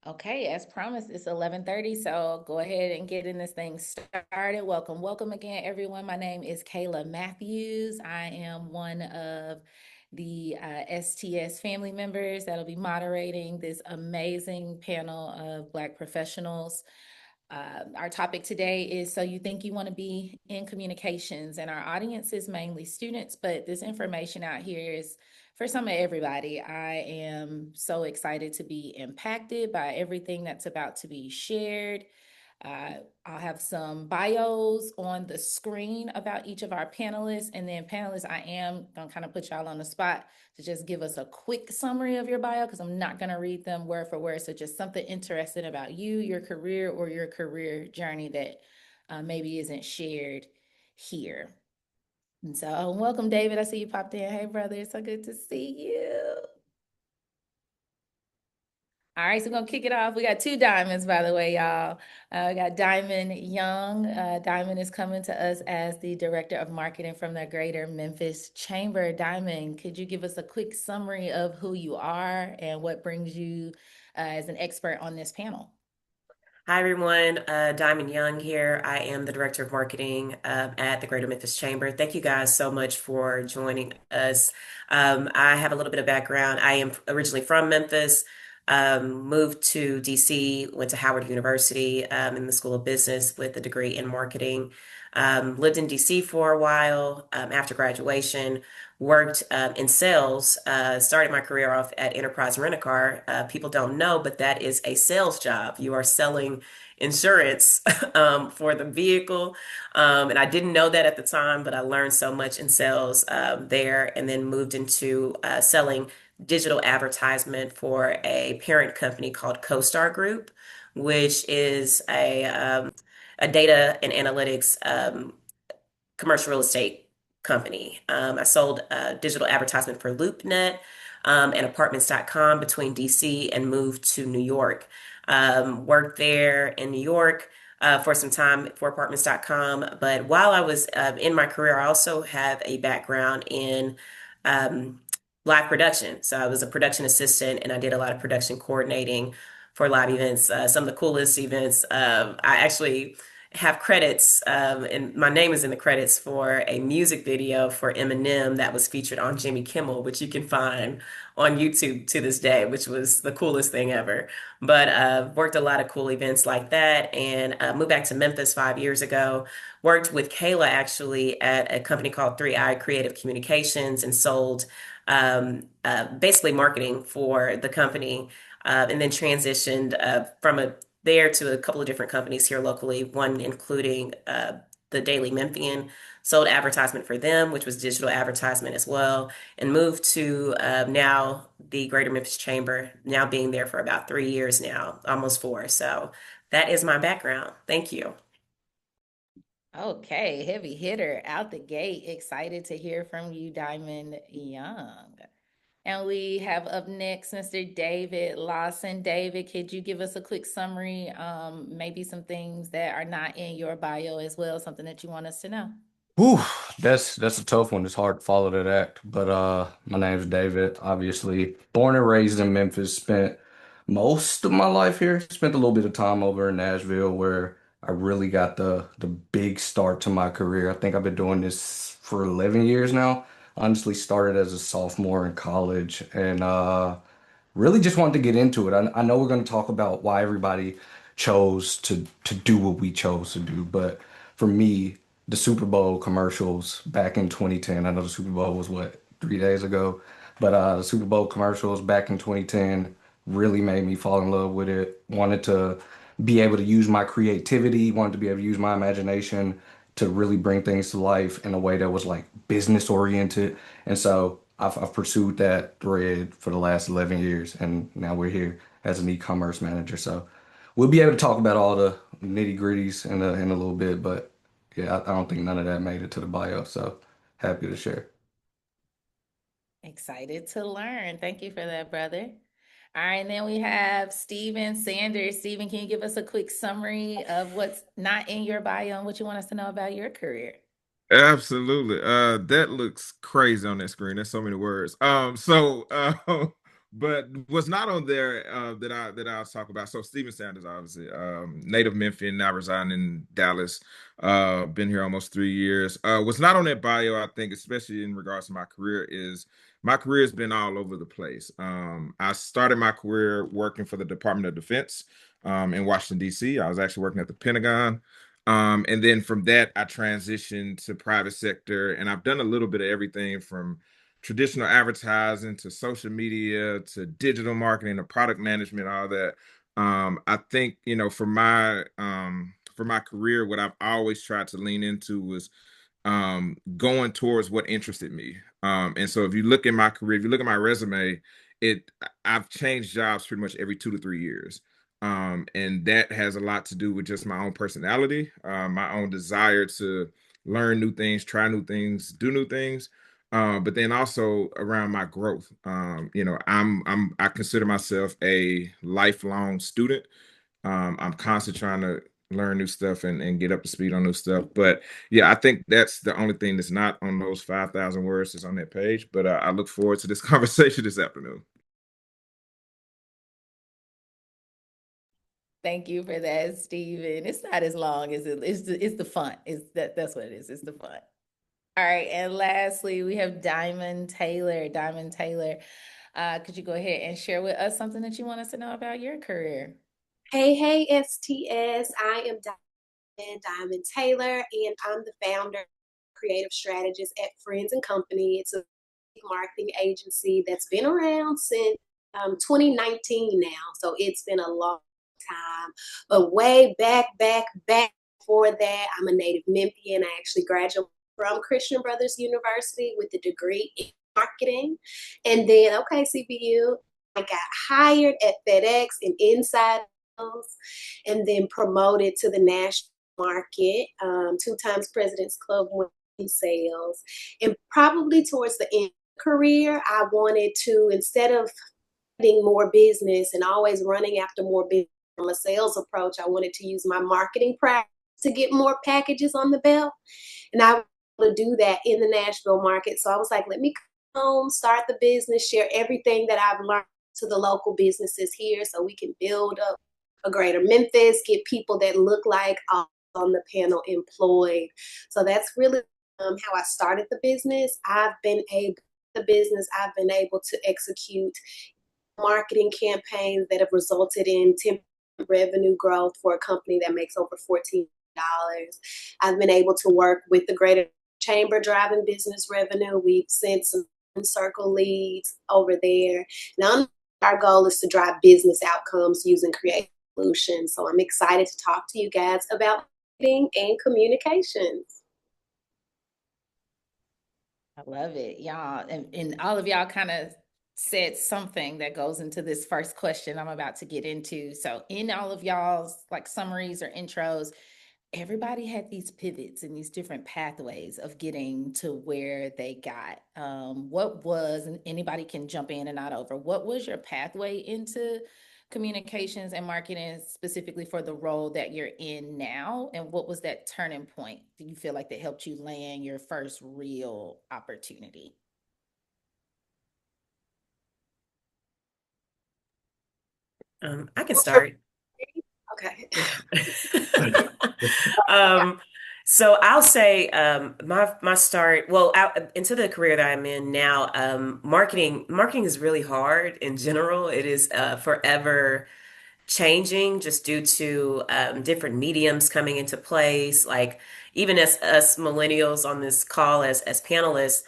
Okay, as promised, it's 11:30, so go ahead and get in this thing started. Welcome again, everyone. My name is Kayla Matthews. I am one of the STS family members that'll be moderating this amazing panel of Black professionals. Our topic today is So You Think You Want to Be in Communications, and our audience is mainly students, but this information out here is for some of everybody. I am so excited to be impacted by everything that's about to be shared. I'll have some bios on the screen about each of our panelists. And then panelists, I am going to kind of put y'all on the spot to just give us a quick summary of your bio because I'm not going to read them word for word. So just something interesting about you, your career, or your career journey that maybe isn't shared here. And so welcome, David. I see you popped in. Hey, brother. It's so good to see you. All right, so we're gonna kick it off. We got two diamonds, by the way, y'all. We got Diamond Young. Diamond is coming to us as the Director of Marketing from the Greater Memphis Chamber. Diamond, could you give us a quick summary of who you are and what brings you as an expert on this panel? Hi, everyone. Diamond Young here. I am the Director of Marketing at the Greater Memphis Chamber. Thank you guys so much for joining us. I have a little bit of background. I am originally from Memphis, moved to DC, went to Howard University in the School of Business with a degree in marketing. Lived in DC for a while after graduation, worked in sales, started my career off at Enterprise Rent-A-Car. People don't know, but that is a sales job. You are selling insurance for the vehicle. And I didn't know that at the time, but I learned so much in sales there and then moved into selling digital advertisement for a parent company called CoStar Group, which is a data and analytics commercial real estate company. I sold digital advertisement for LoopNet and Apartments.com between DC and moved to New York. Worked there in New York for some time for Apartments.com. But while I was in my career, I also have a background in um, live production. So I was a production assistant and I did a lot of production coordinating for live events. Some of the coolest events. I actually have credits, and my name is in the credits for a music video for Eminem that was featured on Jimmy Kimmel, which you can find on YouTube to this day, which was the coolest thing ever. But worked a lot of cool events like that and moved back to Memphis 5 years ago. Worked with Kayla actually at a company called 3i Creative Communications and sold basically marketing for the company. And then transitioned from a there to a couple of different companies here locally, one including the Daily Memphian, sold advertisement for them, which was digital advertisement as well, and moved to now the Greater Memphis Chamber, now being there for about 3 years now, almost four. So that is my background. Thank you. Okay, heavy hitter out the gate. Excited to hear from you, Diamond Young. And we have up next Mr. David Lawson. David, could you give us a quick summary? Maybe some things that are not in your bio as well, something that you want us to know. Whew, that's a tough one. It's hard to follow that act. But my name's David. Obviously, born and raised in Memphis. Spent most of my life here. Spent a little bit of time over in Nashville where I really got the big start to my career. I think I've been doing this for 11 years now. Honestly, started as a sophomore in college and really just wanted to get into it. I know we're going to talk about why everybody chose to do what we chose to do, but for me, the Super Bowl commercials back in 2010. I know the Super Bowl was what, 3 days ago, but the Super Bowl commercials back in 2010 really made me fall in love with it. Wanted to be able to use my creativity, wanted to be able to use my imagination to really bring things to life in a way that was like business oriented. And so I've pursued that thread for the last 11 years, and now we're here as an e-commerce manager. So we'll be able to talk about all the nitty gritties in a little bit, but yeah, I don't think none of that made it to the bio. So happy to share. Excited to learn. Thank you for that, brother. All right, and then we have Steven Sanders. Steven, can you give us a quick summary of what's not in your bio and what you want us to know about your career? Absolutely. That looks crazy on that screen. There's so many words. But what's not on there that I'll talk about. So Stephen Sanders, obviously, native Memphian, now residing in Dallas. Been here almost 3 years. What's not on that bio, I think, especially in regards to my career, is my career has been all over the place. I started my career working for the Department of Defense in Washington, D.C. I was actually working at the Pentagon. And then from that, I transitioned to private sector, and I've done a little bit of everything from traditional advertising to social media to digital marketing to product management, all that. I think, for my career, what I've always tried to lean into was going towards what interested me. And so if you look at my career, if you look at my resume, it I've changed jobs pretty much every 2 to 3 years. And that has a lot to do with just my own personality, my own desire to learn new things, try new things, do new things. But then also around my growth. I consider myself a lifelong student. I'm constantly trying to learn new stuff and get up to speed on new stuff. But yeah, I think that's the only thing that's not on those 5,000 words that's on that page. But I look forward to this conversation this afternoon. Thank you for that, Stephen. It's not as long as it's the fun. That's what it is. It's the fun. All right, and lastly, we have Diamond Taylor. Diamond Taylor, could you go ahead and share with us something that you want us to know about your career? Hey, hey, STS. I am Diamond Taylor, and I'm the founder, creative strategist at Friends and Company. It's a marketing agency that's been around since 2019 now. So it's been a long time. But way back before that, I'm a native Memphian. I actually graduated from Christian Brothers University with a degree in marketing. And then, okay, CBU, I got hired at FedEx in inside sales and then promoted to the national market, 2 times President's Club winning sales. And probably towards the end of the career, I wanted to, instead of getting more business and always running after more business from a sales approach, I wanted to use my marketing practice to get more packages on the belt. And I wanted to do that in the Nashville market. So I was like, let me come home, start the business, share everything that I've learned to the local businesses here so we can build up a greater Memphis, get people that look like us on the panel employed. So that's really how I started the business. I've been able to execute marketing campaigns that have resulted in 10% revenue growth for a company that makes over $14. I've been able to work with the Greater Chamber driving business revenue. We've sent some circle leads over there. Now, our goal is to drive business outcomes using creative solutions. So I'm excited to talk to you guys about marketing and communications. I love it, y'all. And all of y'all kind of said something that goes into this first question I'm about to get into. So in all of y'all's like summaries or intros, everybody had these pivots and these different pathways of getting to where they got. And anybody can jump in and out over, what was your pathway into communications and marketing specifically for the role that you're in now? And what was that turning point? Do you feel like that helped you land your first real opportunity? I can start. Okay. Um, so I'll say my start, well, out into the career that I'm in now, marketing is really hard in general. It is forever changing just due to different mediums coming into place. Like even as us millennials on this call as panelists,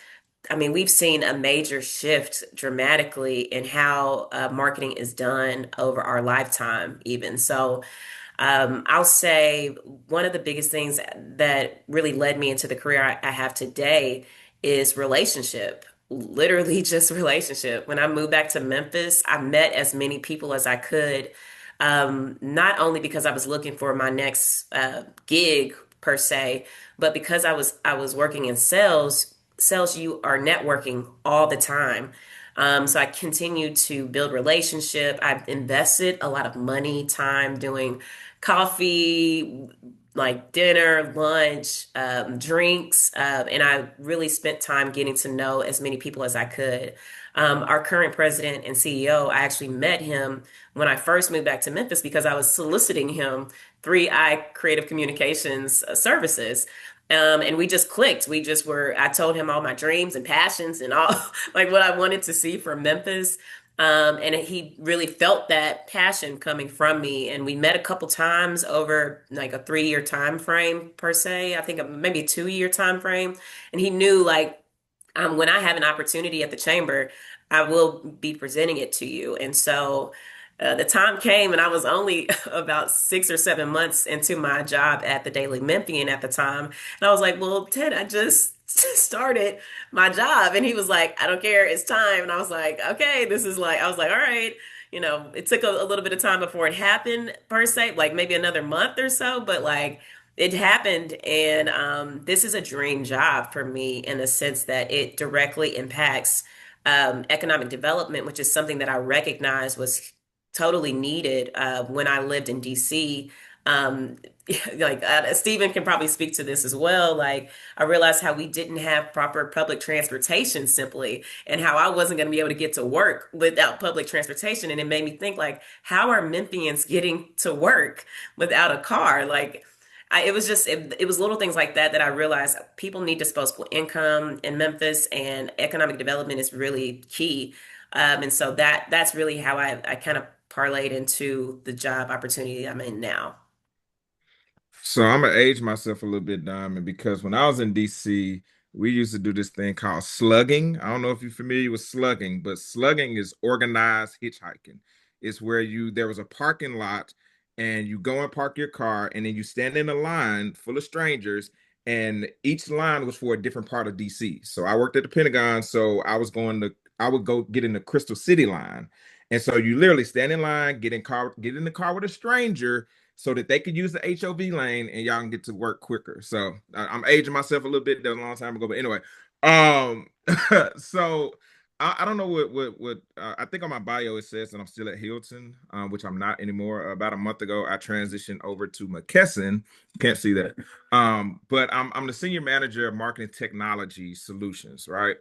I mean, we've seen a major shift dramatically in how marketing is done over our lifetime, even. So I'll say one of the biggest things that really led me into the career I have today is relationship. Literally just relationship. When I moved back to Memphis, I met as many people as I could, not only because I was looking for my next gig per se, but because I was working in sales. Sales, you are networking all the time. So I continued to build relationship. I've invested a lot of money, time doing coffee, like dinner, lunch, drinks, and I really spent time getting to know as many people as I could. Our current president and CEO, I actually met him when I first moved back to Memphis because I was soliciting him 3i Creative Communications services. And we just clicked. I told him all my dreams and passions and all like what I wanted to see for Memphis. And he really felt that passion coming from me. And we met a couple times over like a 3 year time frame per se. I think maybe a 2 year time frame. And he knew like when I have an opportunity at the chamber, I will be presenting it to you. And so the time came, and I was only about 6 or 7 months into my job at the Daily Memphian at the time. And I was like, well, Ted, I just started my job. And he was like, I don't care, it's time. And I was like, okay, I was like, all right. It took a little bit of time before it happened per se, like maybe another month or so, but like it happened. And this is a dream job for me in the sense that it directly impacts economic development, which is something that I recognize was totally needed when I lived in DC. Um, like Stephen can probably speak to this as well. Like I realized how we didn't have proper public transportation simply, and how I wasn't going to be able to get to work without public transportation. And it made me think like, how are Memphians getting to work without a car? Like it was little things like that that I realized people need disposable income in Memphis, and economic development is really key. And so that's really how I kind of parlayed into the job opportunity I'm in now. So I'm gonna age myself a little bit, Diamond, because when I was in DC, we used to do this thing called slugging. I don't know if you're familiar with slugging, but slugging is organized hitchhiking. It's where there was a parking lot and you go and park your car and then you stand in a line full of strangers, and each line was for a different part of DC. So I worked at the Pentagon, so I would go get in the Crystal City line. And so you literally stand in line, get in the car with a stranger so that they could use the HOV lane and y'all can get to work quicker. So I'm aging myself a little bit. That was a long time ago, but anyway. Um, so I don't know what I think on my bio it says that I'm still at Hilton, which I'm not anymore. About a month ago, I transitioned over to McKesson. Can't see that. But I'm the senior manager of marketing technology solutions, right?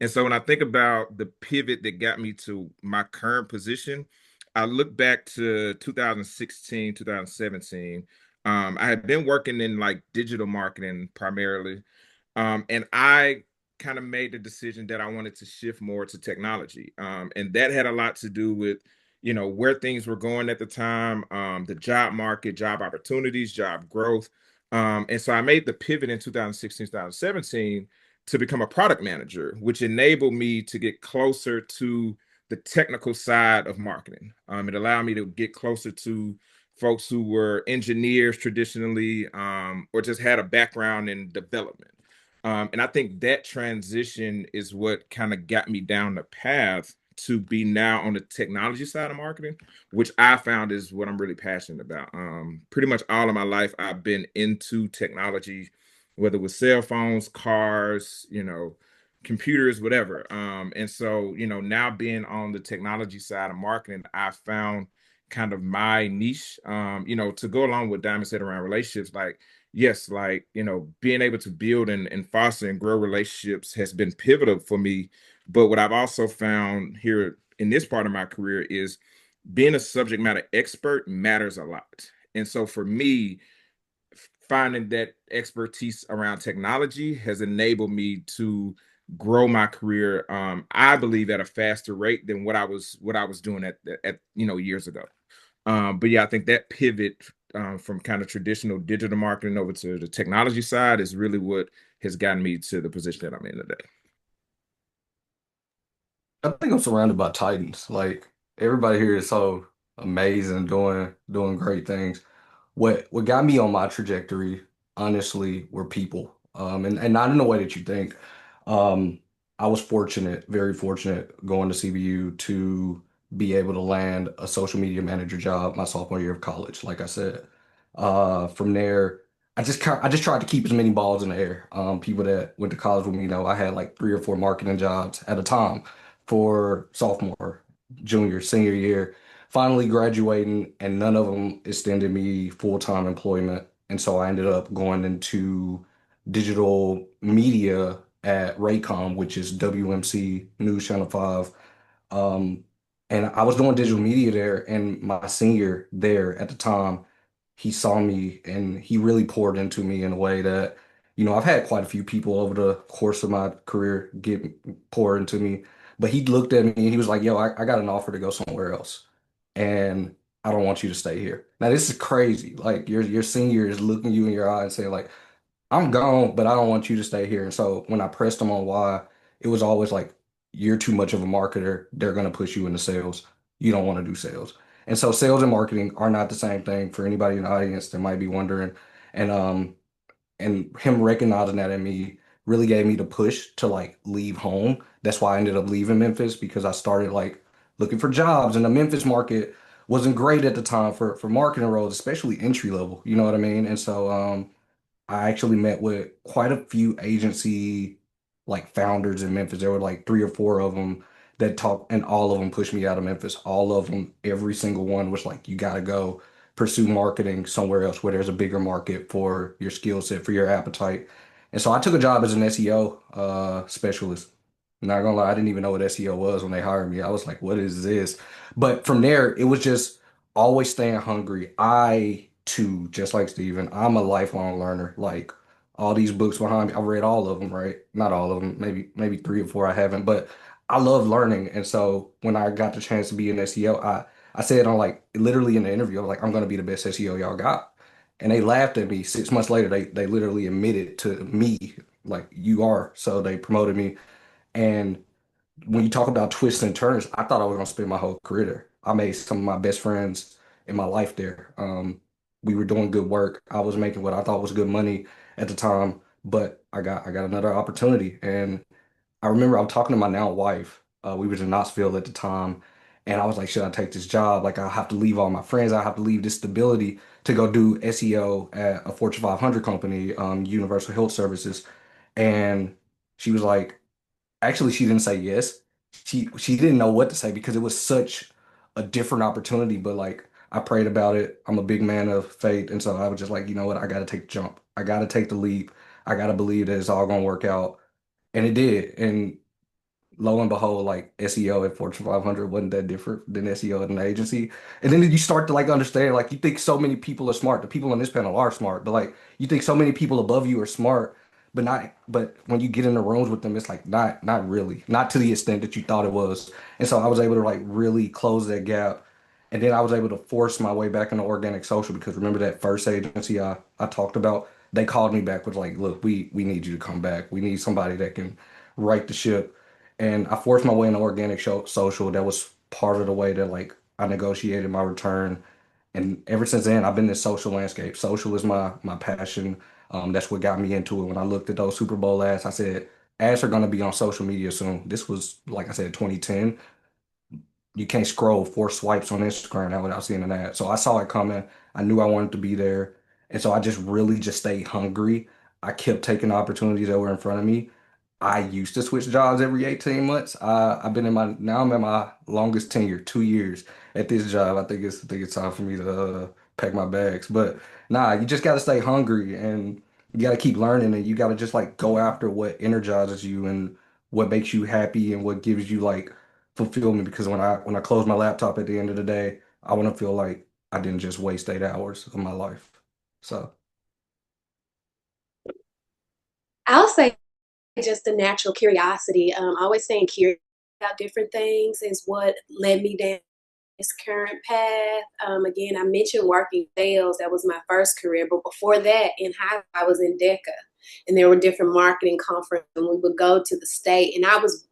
And so when I think about the pivot that got me to my current position, I look back to 2016, 2017. I had been working in like digital marketing primarily. And I kind of made the decision that I wanted to shift more to technology. And that had a lot to do with, where things were going at the time, the job market, job opportunities, job growth. And so I made the pivot in 2016, 2017 to become a product manager, which enabled me to get closer to the technical side of marketing. It allowed me to get closer to folks who were engineers traditionally, or just had a background in development. And I think that transition is what kind of got me down the path to be now on the technology side of marketing, which I found is what I'm really passionate about. Pretty much all of my life, I've been into technology, whether it was cell phones, cars, computers, whatever. And so, now being on the technology side of marketing, I found kind of my niche, to go along with Diamond said around relationships, like, yes, like, being able to build and foster and grow relationships has been pivotal for me. But what I've also found here in this part of my career is being a subject matter expert matters a lot. And so for me, finding that expertise around technology has enabled me to grow my career, I believe at a faster rate than what I was doing at years ago. But yeah, I think that pivot from kind of traditional digital marketing over to the technology side is really what has gotten me to the position that I'm in today. I think I'm surrounded by titans. Like everybody here is so amazing, doing great things. What got me on my trajectory, honestly, were people. And not in the way that you think. Um, I was fortunate, very fortunate, going to CBU to be able to land a social media manager job my sophomore year of college, like I said. From there, I just tried to keep as many balls in the air. People that went to college with me, I had like 3 or 4 marketing jobs at a time for sophomore, junior, senior year. Finally graduating, and none of them extended me full-time employment. And so I ended up going into digital media at Raycom, which is WMC News Channel 5. Um, and I was doing digital media there, and my senior there at the time, he saw me and he really poured into me in a way that, I've had quite a few people over the course of my career get pour into me, but he looked at me and he was like, "Yo, I got an offer to go somewhere else, and I don't want you to stay here." Now this is crazy. Like your senior is looking you in your eye and saying like, "I'm gone, but I don't want you to stay here." And so when I pressed him on why, it was always like, "You're too much of a marketer. They're going to push you into sales. You don't want to do sales." And so sales and marketing are not the same thing for anybody in the audience that might be wondering. And him recognizing that in me really gave me the push to like leave home. That's why I ended up leaving Memphis, because I started like looking for jobs, and the Memphis market wasn't great at the time for marketing roles, especially entry level. You know what I mean? And so I actually met with quite a few agency like founders in Memphis. There were like three or four of them that talked, and all of them pushed me out of Memphis. All of them, every single one was like, "You got to go pursue marketing somewhere else where there's a bigger market for your skill set, for your appetite." And so I took a job as an SEO specialist. Not gonna lie, I didn't even know what SEO was when they hired me. I was like, "What is this?" But from there, it was just always staying hungry. I too, just like Steven, I'm a lifelong learner. Like all these books behind me, I've read all of them, right? Not all of them, maybe three or four I haven't, but I love learning. And so when I got the chance to be an SEO, I said on like literally in the interview, I was like, "I'm gonna be the best SEO y'all got." And they laughed at me. 6 months later, they literally admitted to me, like, "You are." So they promoted me. And when you talk about twists and turns, I thought I was gonna spend my whole career there. I made some of my best friends in my life there. We were doing good work. I was making what I thought was good money at the time, but I got another opportunity. And I remember I was talking to my now wife. We was in Knoxville at the time, and I was like, "Should I take this job? Like, I have to leave all my friends. I have to leave this stability to go do SEO at a Fortune 500 company, Universal Health Services." And she was like, actually, she didn't say yes. She didn't know what to say because it was such a different opportunity. But like I prayed about it. I'm a big man of faith, and so I was just like, you know what? I got to take the jump. I got to take the leap. I got to believe that it's all gonna work out, and it did. And lo and behold, like SEO at Fortune 500 wasn't that different than SEO at an agency. And then you start to like understand, like you think so many people are smart. The people on this panel are smart, but like you think so many people above you are smart, but not. But when you get in the rooms with them, it's like not really, not to the extent that you thought it was. And so I was able to like really close that gap. And then I was able to force my way back into organic social, because remember that first agency I talked about? They called me back with like, "Look, we need you to come back. We need somebody that can right the ship." And I forced my way into organic social. That was part of the way that like I negotiated my return. And ever since then, I've been in the social landscape. Social is my passion. That's what got me into it. When I looked at those Super Bowl ads, I said, "Ads are going to be on social media soon." This was, like I said, 2010. You can't scroll 4 swipes on Instagram now without seeing an ad. So I saw it coming. I knew I wanted to be there. And so I just really just stayed hungry. I kept taking opportunities that were in front of me. I used to switch jobs every 18 months. I've been in my now I'm in my longest tenure, 2 years at this job. I think it's time for me to pack my bags. But nah, you just gotta stay hungry, and you gotta keep learning, and you gotta just like go after what energizes you and what makes you happy and what gives you like fulfillment. Because when I close my laptop at the end of the day, I want to feel like I didn't just waste 8 hours of my life. So I'll say just a natural curiosity. Always staying curious about different things is what led me down this current path. Again, I mentioned working sales. That was my first career. But before that, in high school, I was in DECA, and there were different marketing conferences, and we would go to the state. And I was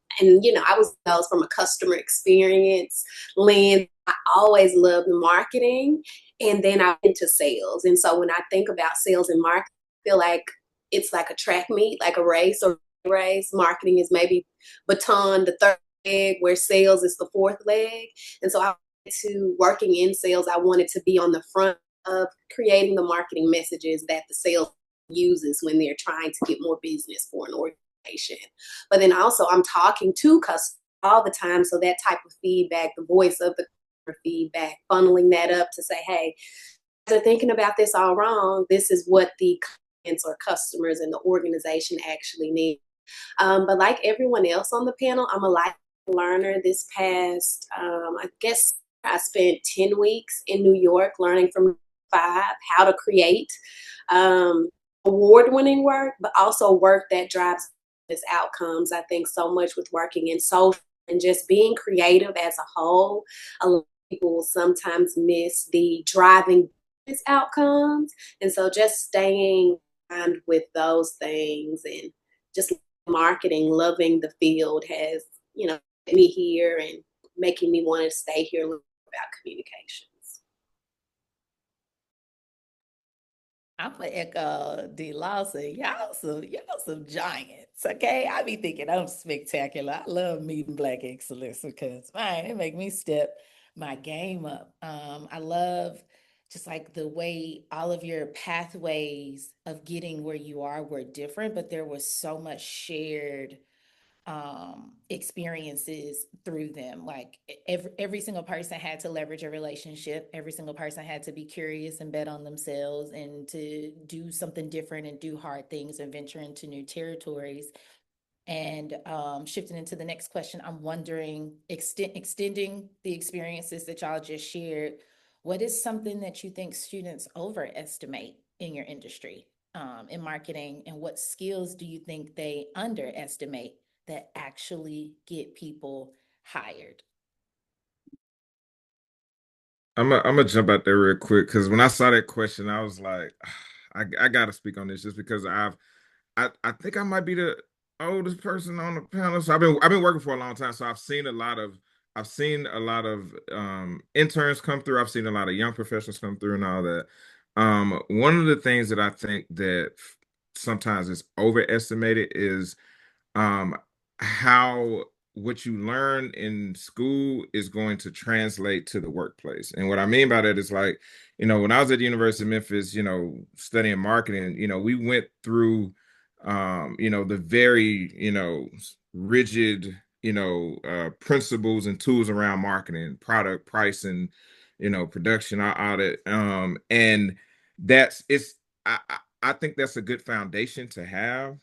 those from a customer experience lens. I always loved marketing, and then I went into sales. And so when I think about sales and marketing, I feel like it's like a track meet, like a race or race. Marketing is maybe baton, the third leg, where sales is the fourth leg. And so I to working in sales, I wanted to be on the front of creating the marketing messages that the sales uses when they're trying to get more business for an organization. But then also I'm talking to customers all the time. So that type of feedback, the voice of the customer feedback, funneling that up to say, "Hey, they're thinking about this all wrong. This is what the clients or customers and the organization actually need." But like everyone else on the panel, I'm a life learner. This past, I guess I spent 10 weeks in New York learning from five how to create um, award-winning work, but also work that drives business outcomes. I think so much with working in social and just being creative as a whole. A lot of people sometimes miss the driving business outcomes. And so just staying aligned with those things and just marketing, loving the field has, get me here and making me want to stay here learning about communications. I'm gonna echo D Lawson. Y'all some giants, okay? I be thinking I'm spectacular. I love meeting Black excellence because man, it make me step my game up. I love just like the way all of your pathways of getting where you are were different, but there was so much shared experiences through them. Like every single person had to leverage a relationship. Every single person had to be curious and bet on themselves and to do something different and do hard things and venture into new territories. And shifting into the next question, I'm wondering, extending the experiences that y'all just shared, what is something that you think students overestimate in your industry, in marketing, and what skills do you think they underestimate that actually get people hired? I'm gonna jump out there real quick because when I saw that question, I was like, I gotta speak on this just because I think I might be the oldest person on the panel. So I've been working for a long time, so I've seen a lot of interns come through. I've seen a lot of young professionals come through and all that. One of the things that I think that sometimes is overestimated is um how what you learn in school is going to translate to the workplace. And what I mean by that is like, when I was at the University of Memphis, studying marketing, we went through the very, rigid, principles and tools around marketing, product pricing, production, all that. And that's it's I think that's a good foundation to have.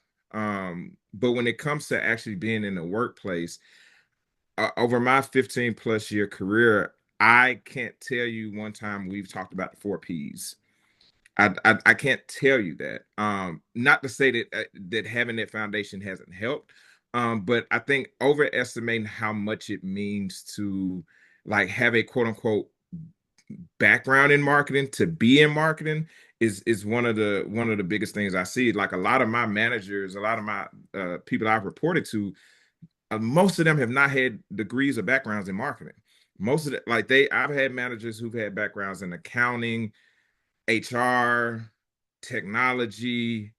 But when it comes to actually being in the workplace, over my 15 plus year career, I can't tell you one time we've talked about the four P's. I can't tell you that. Not to say that having that foundation hasn't helped, but I think overestimating how much it means to like have a quote unquote background in marketing to be in marketing is one of the biggest things I see. Like a lot of my managers, a lot of my people I've reported to, most of them have not had degrees or backgrounds in marketing. Most of the like they I've had managers who've had backgrounds in accounting, HR, technology,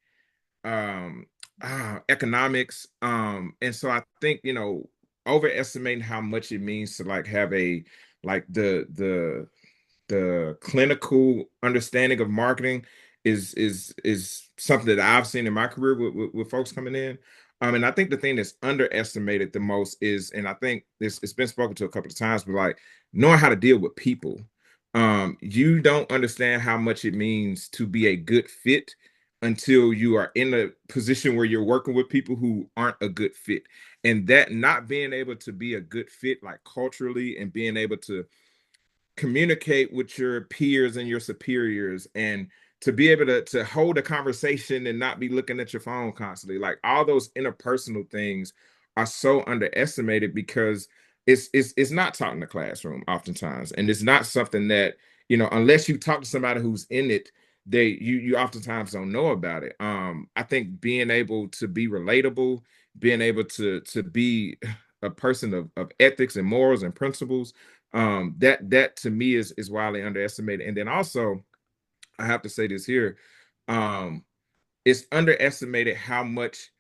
um, economics. And so I think, overestimating how much it means to like have a like the clinical understanding of marketing is something that I've seen in my career with folks coming in. And I think the thing that's underestimated the most is, and I think this it's been spoken to a couple of times, but like knowing how to deal with people. You don't understand how much it means to be a good fit until you are in a position where you're working with people who aren't a good fit. And that not being able to be a good fit, like culturally, and being able to communicate with your peers and your superiors and to be able to hold a conversation and not be looking at your phone constantly, like all those interpersonal things are so underestimated because it's not taught in the classroom oftentimes, and it's not something that, unless you talk to somebody who's in it, you oftentimes don't know about it. I think being able to be relatable, being able to be a person of ethics and morals and principles, that to me is wildly underestimated. And then also I have to say this here, um it's underestimated how much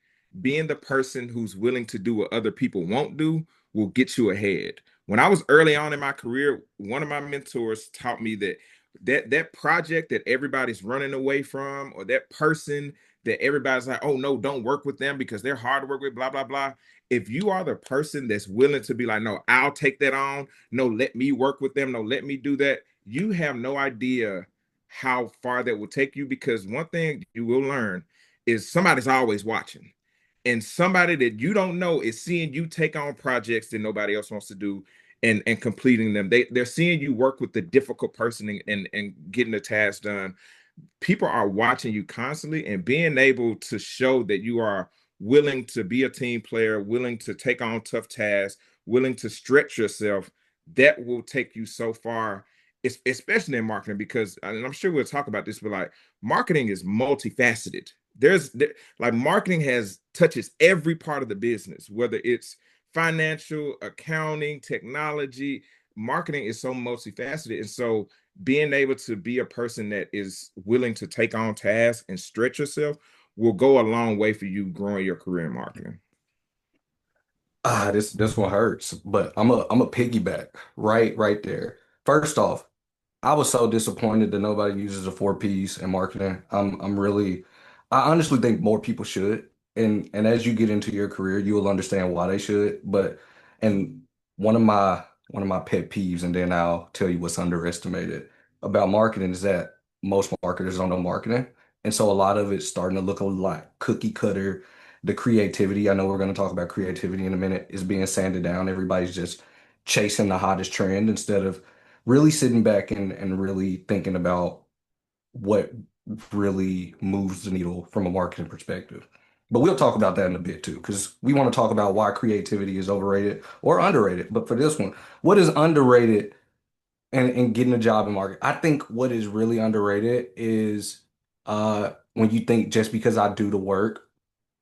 being the person who's willing to do what other people won't do will get you ahead. When I was early on in my career, one of my mentors taught me that project that everybody's running away from, or that person that everybody's like, oh no, don't work with them because they're hard to work with, blah blah blah. If you are the person that's willing to be like, no, I'll take that on, no, let me work with them, no, let me do that, you have no idea how far that will take you, because one thing you will learn is somebody's always watching. and somebody that you don't know is seeing you take on projects that nobody else wants to do and completing them. They're seeing you work with the difficult person and getting the task done. People are watching you constantly, and being able to show that you are willing to be a team player, willing to take on tough tasks, willing to stretch yourself, that will take you so far, especially in marketing, because, and I'm sure we'll talk about this, but like marketing is multifaceted. Like marketing has touches every part of the business, whether it's financial, accounting, technology. Marketing is so multifaceted. And so being able to be a person that is willing to take on tasks and stretch yourself will go a long way for you growing your career in marketing. This one hurts, but I'm a piggyback right there. First off, I was so disappointed that nobody uses the 4 Ps in marketing. I honestly think more people should. And as you get into your career, you will understand why they should. But and one of my pet peeves, and then I'll tell you what's underestimated about marketing is that most marketers don't know marketing. And so a lot of it's starting to look a lot cookie cutter. The creativity, I know we're going to talk about creativity in a minute, is being sanded down. Everybody's just chasing the hottest trend instead of really sitting back and really thinking about what really moves the needle from a marketing perspective. But we'll talk about that in a bit too, because we want to talk about why creativity is overrated or underrated. But for this one, what is underrated in getting a job in market? I think what is really underrated is when you think just because I do the work,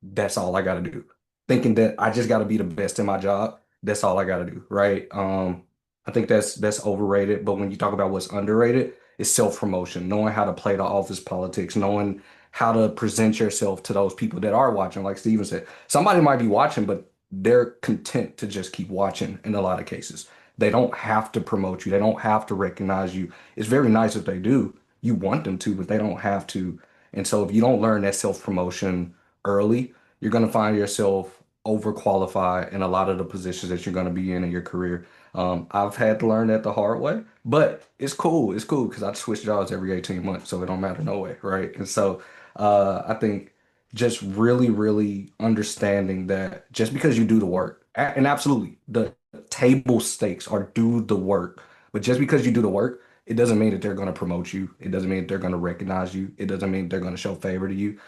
that's all I got to do. Thinking that I just got to be the best in my job, that's all I got to do, right? I think that's overrated. But when you talk about what's underrated, it's self-promotion, knowing how to play the office politics, knowing how to present yourself to those people that are watching. Like Steven said, somebody might be watching, but they're content to just keep watching in a lot of cases. They don't have to promote you. They don't have to recognize you. It's very nice if they do. You want them to, but they don't have to. And so if you don't learn that self-promotion early, you're going to find yourself overqualified in a lot of the positions that you're going to be in your career. I've had to learn that the hard way, but it's cool. It's cool because I switch jobs every 18 months, so it don't matter no way, right? And so I think just really, really understanding that just because you do the work, and absolutely the table stakes are do the work, but just because you do the work, it doesn't mean that they're going to promote you. It doesn't mean that they're going to recognize you. It doesn't mean they're going to show favor to you.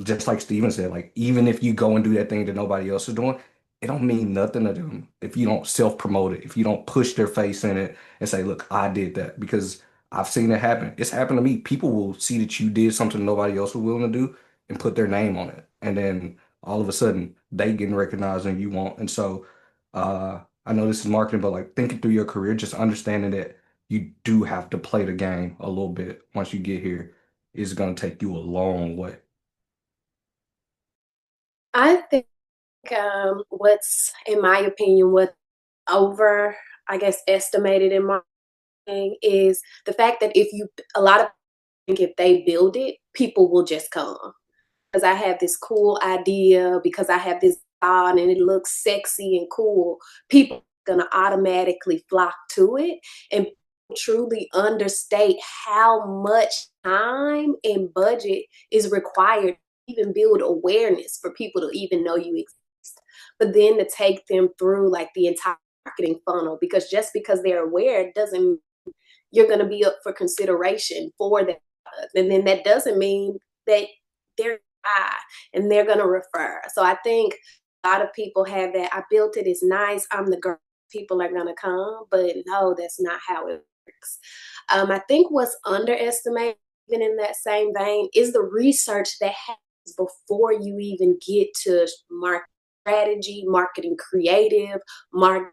Just like Steven said, like even if you go and do that thing that nobody else is doing, it don't mean nothing to them if you don't self-promote it, if you don't push their face in it and say, look, I did that. Because I've seen it happen. It's happened to me. People will see that you did something nobody else was willing to do and put their name on it. And then all of a sudden they getting recognized and you won't. And so I know this is marketing, but like thinking through your career, just understanding that you do have to play the game a little bit once you get here is going to take you a long way. I think what's, in my opinion, what over, I guess, estimated in marketing is the fact that a lot of think if they build it, people will just come. Because I have this cool idea, because I have this thought and it looks sexy and cool, people are going to automatically flock to it and truly understate how much time and budget is required to even build awareness for people to even know you exist. But then to take them through like the entire marketing funnel, because just because they're aware doesn't mean you're going to be up for consideration for that. And then that doesn't mean that they're and they're going to refer. So I think a lot of people have that. I built it. It's nice. I'm the girl. People are going to come. But no, that's not how it works. I think what's underestimated, even in that same vein, is the research that happens before you even get to market strategy, marketing creative, marketing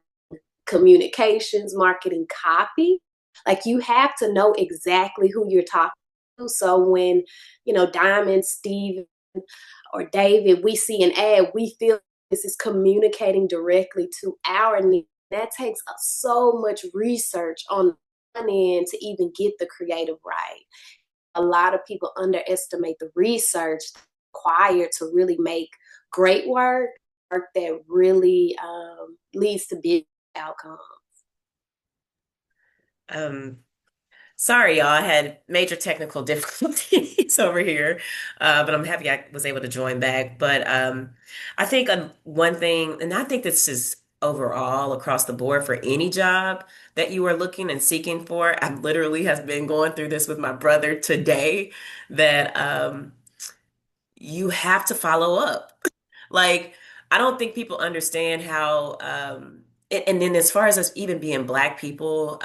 communications, marketing copy. Like you have to know exactly who you're talking to. So when, Diamond, Steve, or David, we see an ad, we feel this is communicating directly to our needs. That takes so much research on one end to even get the creative right. A lot of people underestimate the research required to really make great work that really leads to big outcomes. Sorry, y'all. I had major technical difficulties. streets over here. But I'm happy I was able to join back. But I think one thing, and I think this is overall across the board for any job that you are looking and seeking for. I literally have been going through this with my brother today that you have to follow up. Like, I don't think people understand how, and then as far as us even being Black people,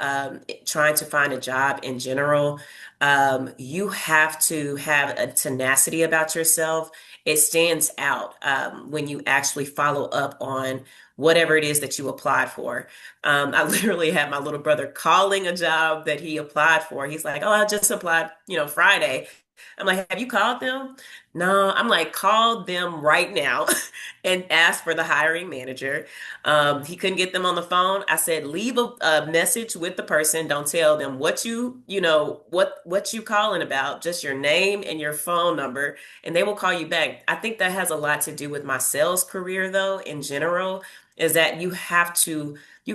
trying to find a job in general, you have to have a tenacity about yourself. It stands out when you actually follow up on whatever it is that you applied for. I literally had my little brother calling a job that he applied for. He's like, "Oh, I just applied, Friday." I'm like, "Have you called them?" No, I'm like, "Call them right now and ask for the hiring manager." He couldn't get them on the phone. I said, "Leave a message with the person. Don't tell them what you calling about, just your name and your phone number, and they will call you back." I think that has a lot to do with my sales career, though, in general, is that you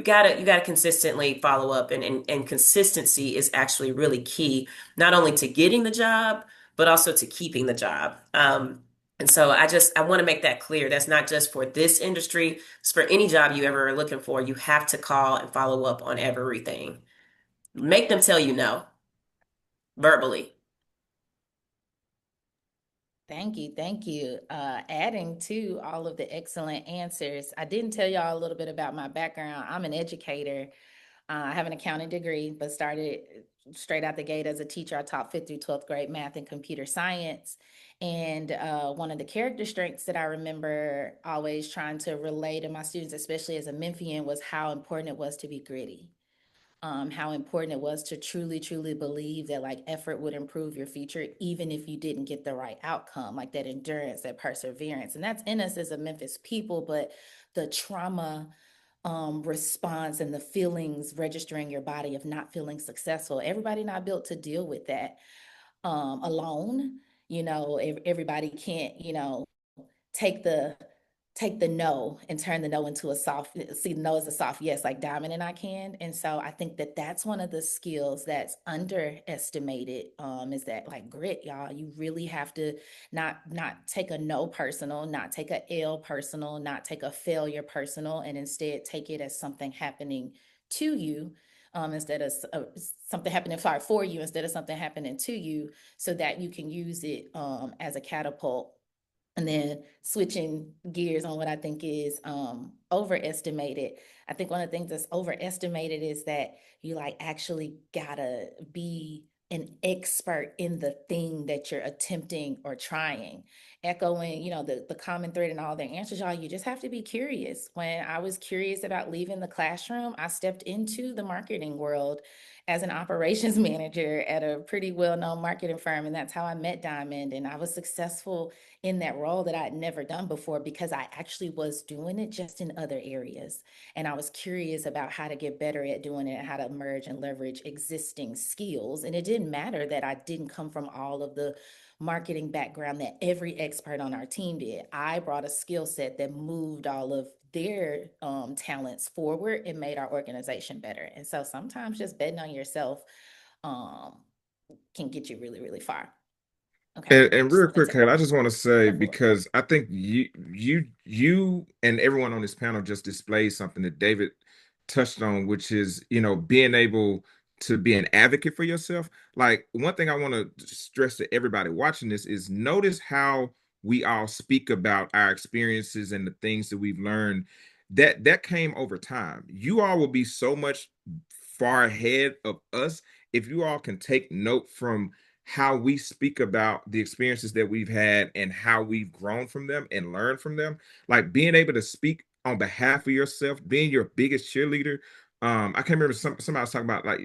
gotta consistently follow up, and consistency is actually really key, not only to getting the job but also to keeping the job. And so I want to make that clear. That's not just for this industry. It's for any job you ever are looking for. You have to call and follow up on everything. Make them tell you no verbally. Thank you. Thank you. Adding to all of the excellent answers, I didn't tell y'all a little bit about my background. I'm an educator. I have an accounting degree, but started straight out the gate as a teacher. I taught 5th through 12th grade math and computer science. And one of the character strengths that I remember always trying to relay to my students, especially as a Memphian, was how important it was to be gritty. How important it was to truly, truly believe that like effort would improve your future, even if you didn't get the right outcome, like that endurance, that perseverance. And that's in us as a Memphis people, but the trauma response and the feelings registering your body of not feeling successful. Everybody not built to deal with that alone. Everybody can't, take the take the no and turn the no into a soft, see the no as a soft yes, like Diamond and I can. And so I think that that's one of the skills that's underestimated, is that like grit, y'all. You really have to not take a no personal, not take a L personal, not take a failure personal, and instead take it as something happening to you, instead of something happening, sorry, for you, instead of something happening to you, so that you can use it as a catapult. And then switching gears on what I think is overestimated. I think one of the things that's overestimated is that you like actually gotta be an expert in the thing that you're attempting or trying. Echoing, the common thread in all their answers, y'all, you just have to be curious. When I was curious about leaving the classroom, I stepped into the marketing world as an operations manager at a pretty well-known marketing firm. And that's how I met Diamond. And I was successful in that role that I'd never done before because I actually was doing it just in other areas. And I was curious about how to get better at doing it, how to merge and leverage existing skills. And it didn't matter that I didn't come from all of the marketing background that every expert on our team did. I brought a skill set that moved all of their talents forward and made our organization better. And so sometimes just betting on yourself can get you really, really far. Okay. And Just real wanted quick, to Kayla, I just want to say, go for it. because I think you and everyone on this panel just displayed something that David touched on, which is, being able to be an advocate for yourself. Like, one thing I want to stress to everybody watching this is notice how we all speak about our experiences and the things that we've learned. That came over time. You all will be so much far ahead of us if you all can take note from how we speak about the experiences that we've had and how we've grown from them and learned from them. Like, being able to speak on behalf of yourself, being your biggest cheerleader. I can't remember, somebody was talking about, like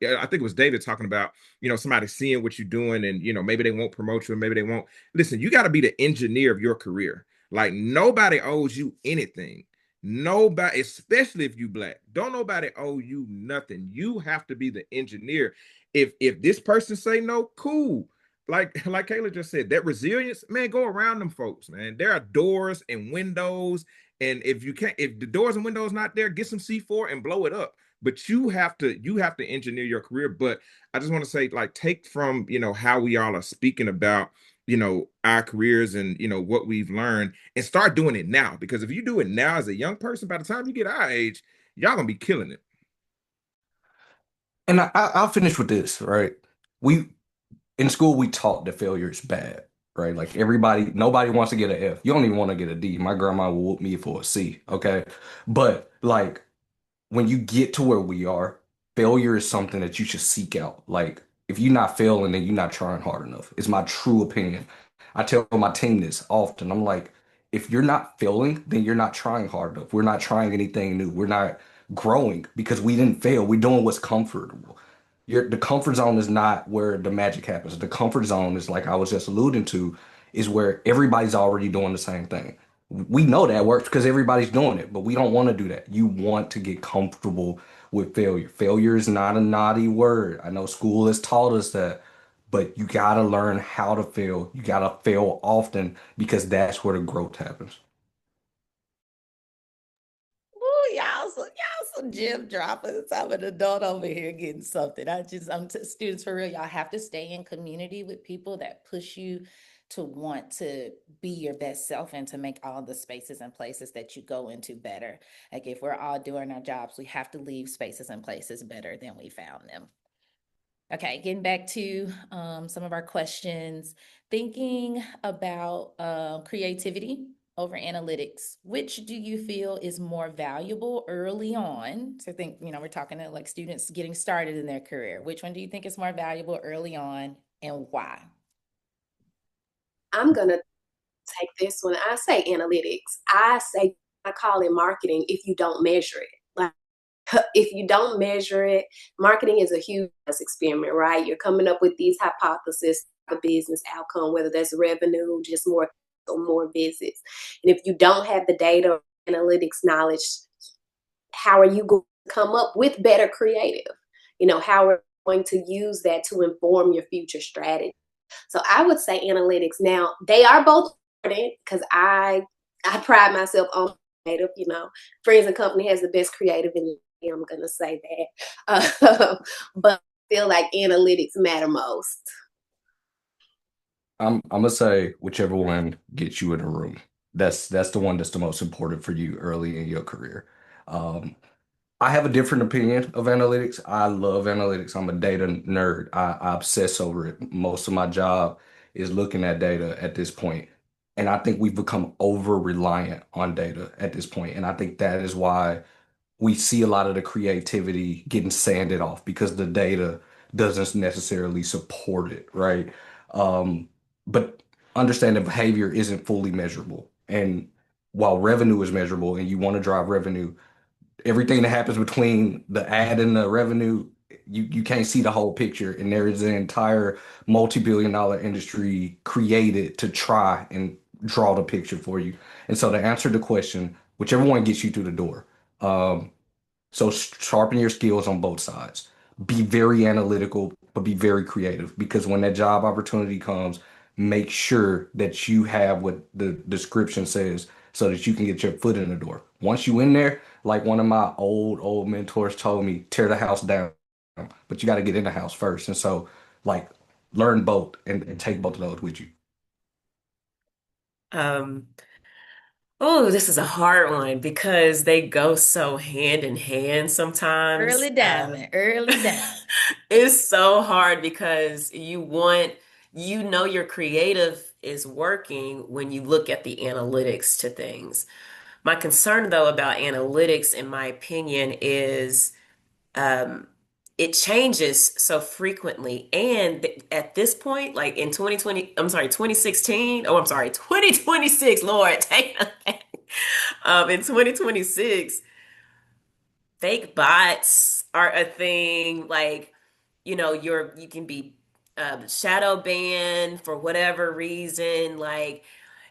I think it was David talking about, somebody seeing what you're doing, and maybe they won't promote you, and maybe they won't. Listen, you got to be the engineer of your career. Like, nobody owes you anything. Nobody, especially if you Black, don't nobody owe you nothing. You have to be the engineer. If this person say no, cool. Like Kayla just said, that resilience, man, go around them folks, man. There are doors and windows, and if the doors and windows not there, get some C4 and blow it up. but you have to engineer your career. But I just want to say, like, take from, how we all are speaking about, our careers and, what we've learned, and start doing it now. Because if you do it now as a young person, by the time you get our age, y'all gonna be killing it. And I'll finish with this, right? We in school we taught that failure is bad, right? Like nobody wants to get an F. You don't even want to get a D. My grandma will whoop me for a C, okay? But like when you get to where we are, failure is something that you should seek out. Like if you're not failing, then you're not trying hard enough. It's my true opinion. I tell my team this often. I'm like, if you're not failing, then you're not trying hard enough. We're not trying anything new. We're not growing because we didn't fail. We're doing what's comfortable. The comfort zone is not where the magic happens. The comfort zone is like I was just alluding to, is where everybody's already doing the same thing. We know that works because everybody's doing it, but we don't want to do that. You want to get comfortable with failure. Failure is not a naughty word. I know school has taught us that, but you got to learn how to fail. You got to fail often because that's where the growth happens. Ooh, y'all some gem droppers. I'm an adult over here getting something. Students for real. Y'all have to stay in community with people that push you to want to be your best self and to make all the spaces and places that you go into better. Like if we're all doing our jobs, we have to leave spaces and places better than we found them. Okay, getting back to some of our questions, thinking about creativity over analytics, which do you feel is more valuable early on? So think, we're talking to like students getting started in their career. Which one do you think is more valuable early on and why? I'm gonna take this one. I say analytics. I call it marketing if you don't measure it. Like if you don't measure it, marketing is a huge experiment, right? You're coming up with these hypotheses of business outcome, whether that's revenue, just more or more visits. And if you don't have the data analytics knowledge, how are you going to come up with better creative? How are you going to use that to inform your future strategy? So I would say analytics. Now they are both important because I pride myself on creative. Friends and Company has the best creative in. I'm gonna say that, but I feel like analytics matter most. I'm gonna say whichever one gets you in a room. That's the one that's the most important for you early in your career. Um, I have a different opinion of analytics. I love analytics. I'm a data nerd. I obsess over it. Most of my job is looking at data at this point. And I think we've become over reliant on data at this point. And I think that is why we see a lot of the creativity getting sanded off because the data doesn't necessarily support it, right? But understand that behavior isn't fully measurable. And while revenue is measurable and you want to drive revenue, everything that happens between the ad and the revenue, you can't see the whole picture. And there is an entire multi-billion dollar industry created to try and draw the picture for you. And so to answer the question, whichever one gets you through the door. So sharpen your skills on both sides. Be very analytical, but be very creative because when that job opportunity comes, make sure that you have what the description says so that you can get your foot in the door. Once you in there, like one of my old mentors told me, tear the house down, but you got to get in the house first. And so, like, learn both and take both of those with you. Um, oh, this is a hard one because they go so hand in hand sometimes. Early diamond, early diamond. It's so hard because your creative is working when you look at the analytics to things. My concern, though, about analytics, in my opinion, is um, it changes so frequently. And at this point, like in 2020, I'm sorry, 2016, oh, I'm sorry, 2026, Lord, take it back. In 2026, fake bots are a thing. Like, you can be shadow banned for whatever reason. Like,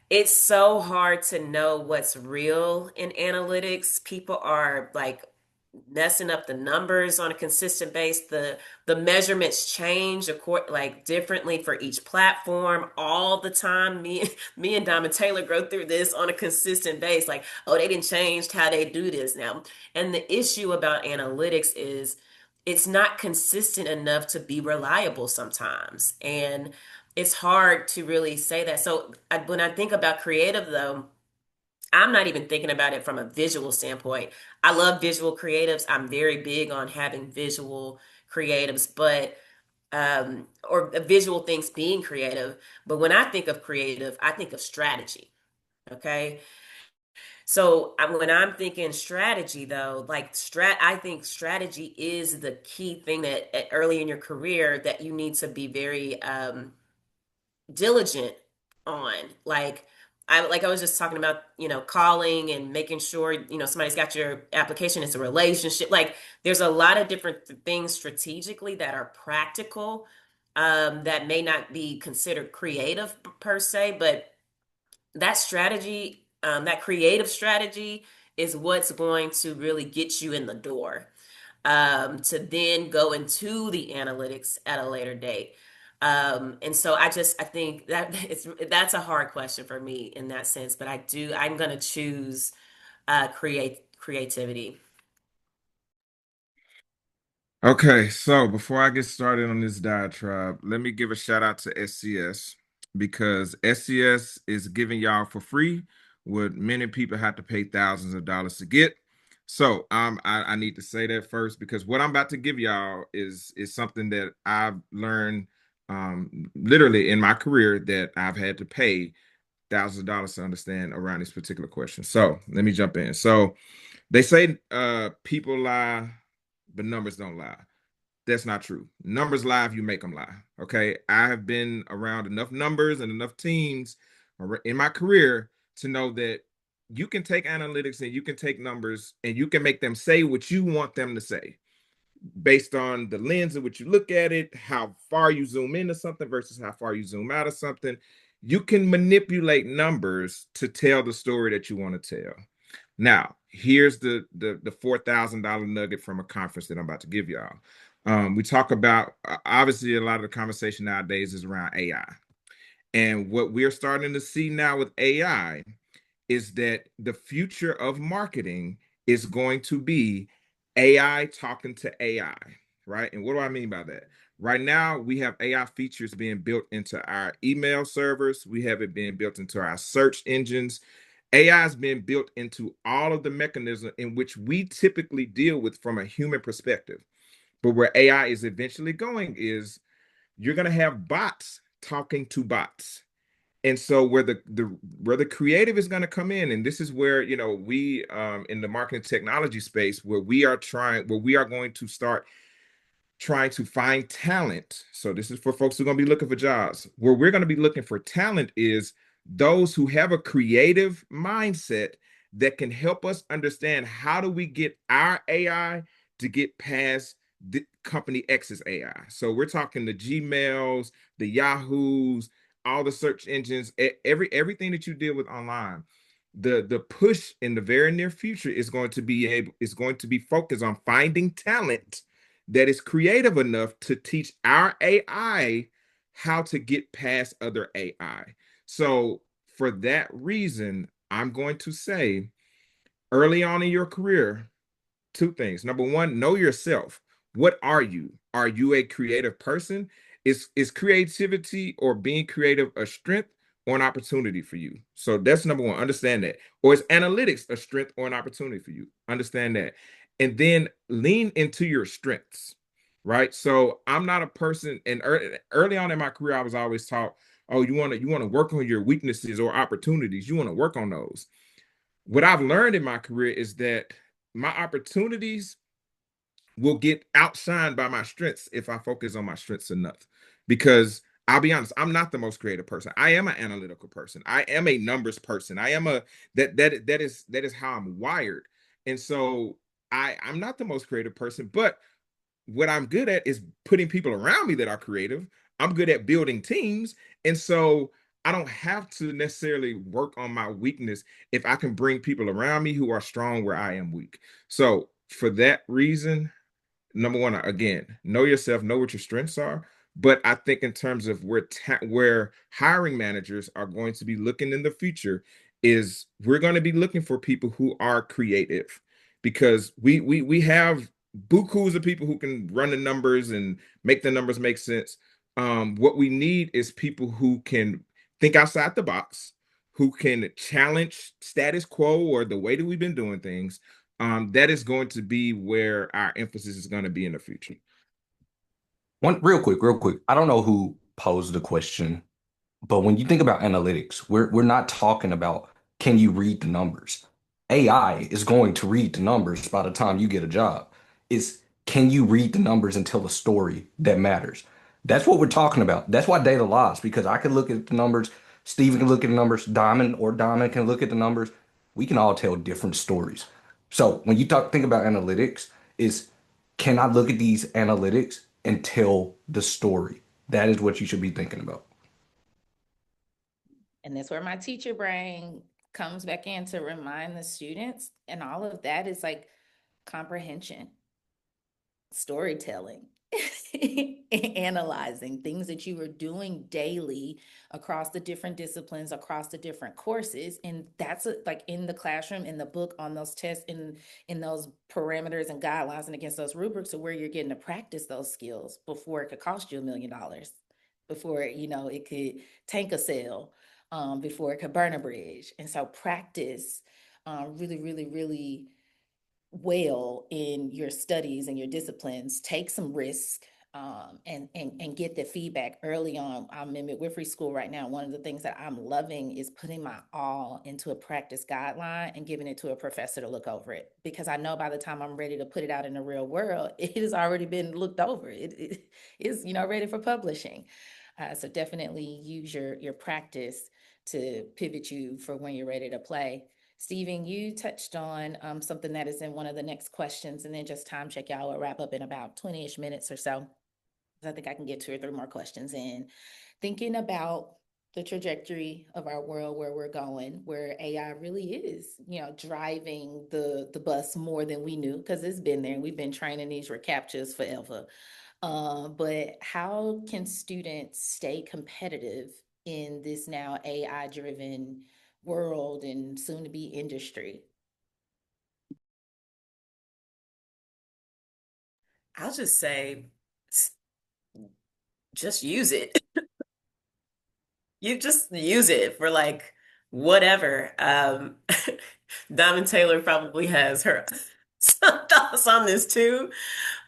it's so hard to know what's real in analytics. People are like messing up the numbers on a consistent base. The measurements change like differently for each platform all the time. Me and Diamond Taylor go through this on a consistent base. Like, oh, they didn't change how they do this now. And the issue about analytics is it's not consistent enough to be reliable sometimes. And it's hard to really say that. So when I think about creative, though, I'm not even thinking about it from a visual standpoint. I love visual creatives. I'm very big on having visual creatives, but or visual things being creative. But when I think of creative, I think of strategy. Okay. So when I'm thinking strategy, though, I think strategy is the key thing that early in your career that you need to be very diligent on. Like I was just talking about, calling and making sure, somebody's got your application. It's a relationship. Like there's a lot of different things strategically that are practical, that may not be considered creative per se, but that strategy, that creative strategy is what's going to really get you in the door, to then go into the analytics at a later date. And so I think that that's a hard question for me in that sense, but I'm going to choose creativity. Okay, so before I get started on this diatribe, let me give a shout out to SCS because SCS is giving y'all for free what many people have to pay thousands of dollars to get. So I need to say that first because what I'm about to give y'all is something that I've learned literally in my career that I've had to pay thousands of dollars to understand around this particular question. So let me jump in. So they say people lie, but numbers don't lie. That's not true. Numbers lie if you make them lie. Okay. I have been around enough numbers and enough teams in my career to know that you can take analytics and you can take numbers and you can make them say what you want them to say based on the lens in which you look at it, how far you zoom into something versus how far you zoom out of something. You can manipulate numbers to tell the story that you want to tell. Now, here's the $4,000 nugget from a conference that I'm about to give y'all. We talk about obviously a lot of the conversation nowadays is around AI. And what we're starting to see now with AI is that the future of marketing is going to be AI talking to AI, right? And what do I mean by that? Right now, we have AI features being built into our email servers. We have it being built into our search engines. AI has been built into all of the mechanisms in which we typically deal with from a human perspective. But where AI is eventually going is you're going to have bots talking to bots. And so where the creative is going to come in, and this is where we in the marketing technology space where we are going to start trying to find talent. So this is for folks who are going to be looking for jobs. Where we're going to be looking for talent is those who have a creative mindset that can help us understand how do we get our AI to get past the company X's AI. So we're talking the Gmails, the Yahoos, all the search engines, everything that you deal with online. The push in the very near future is going to be focused on finding talent that is creative enough to teach our AI how to get past other AI. So for that reason, I'm going to say early on in your career, two things. Number one, know yourself. What are you? Are you a creative person? Is creativity or being creative a strength or an opportunity for you? So that's number one. Understand that. Or is analytics a strength or an opportunity for you? Understand that. And then lean into your strengths, right? So I'm not a person, and early on in my career, I was always taught, oh, you want to work on your weaknesses or opportunities. You want to work on those. What I've learned in my career is that my opportunities will get outshined by my strengths if I focus on my strengths enough. Because I'll be honest, I'm not the most creative person. I am an analytical person. I am a numbers person. I am a that is how I'm wired. And so I'm not the most creative person, but what I'm good at is putting people around me that are creative. I'm good at building teams. And so I don't have to necessarily work on my weakness if I can bring people around me who are strong where I am weak. So for that reason, number one, again, know yourself, know what your strengths are. But I think in terms of where hiring managers are going to be looking in the future is we're going to be looking for people who are creative, because we have bukus of people who can run the numbers and make the numbers make sense. What we need is people who can think outside the box, who can challenge status quo or the way that we've been doing things. That is going to be where our emphasis is going to be in the future. One real quick. I don't know who posed the question, but when you think about analytics, we're not talking about can you read the numbers. AI is going to read the numbers by the time you get a job. It's can you read the numbers and tell a story that matters? That's what we're talking about. That's why data lies, because I can look at the numbers, Steven can look at the numbers, Diamond can look at the numbers. We can all tell different stories. So when you think about analytics, is can I look at these analytics and tell the story? That is what you should be thinking about. And that's where my teacher brain comes back in to remind the students. And all of that is like comprehension, storytelling, analyzing things that you are doing daily across the different disciplines, across the different courses. And that's like in the classroom, in the book, on those tests, in those parameters and guidelines and against those rubrics, of where you're getting to practice those skills before it could cost you $1 million, before, it could tank a cell, before it could burn a bridge. And so practice really, really, really well in your studies and your disciplines. Take some risk, and get the feedback early on. I'm in midwifery school right now. One of the things that I'm loving is putting my all into a practice guideline and giving it to a professor to look over it, because I know by the time I'm ready to put it out in the real world, it has already been looked over. It is, ready for publishing. So definitely use your practice to pivot you for when you're ready to play. Steven, you touched on something that is in one of the next questions, and then just time check, y'all. We'll wrap up in about 20-ish minutes or so. I think I can get 2 or 3 more questions in. Thinking about the trajectory of our world, where we're going, where AI really is, driving the bus more than we knew, because it's been there and we've been training these recaptchas forever. But how can students stay competitive in this now AI-driven world and soon to be industry? I'll just say, just use it. You just use it for like whatever. Diamond Taylor probably has her some thoughts on this too.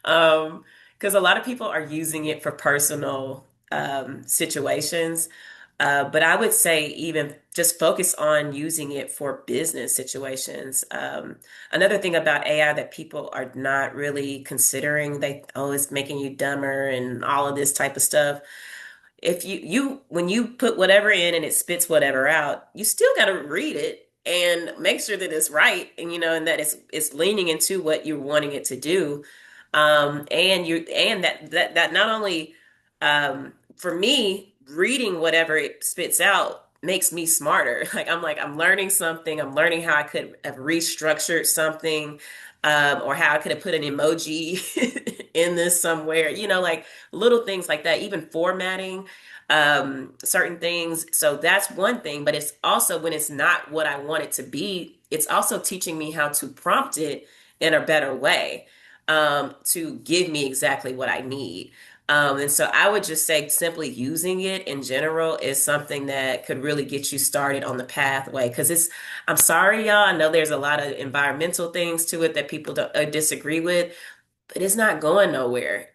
Because a lot of people are using it for personal situations. But I would say even just focus on using it for business situations. Another thing about AI that people are not really considering, it's making you dumber and all of this type of stuff. If you when you put whatever in and it spits whatever out, you still got to read it and make sure that it's right, and that it's leaning into what you're wanting it to do. And that not only, for me, reading whatever it spits out makes me smarter. I'm learning something. I'm learning how I could have restructured something, or how I could have put an emoji in this somewhere, like little things like that, even formatting certain things. So that's one thing, but it's also when it's not what I want it to be, it's also teaching me how to prompt it in a better way, to give me exactly what I need. And so I would just say simply using it in general is something that could really get you started on the pathway. Because I'm sorry, y'all, I know there's a lot of environmental things to it that people disagree with, but it's not going nowhere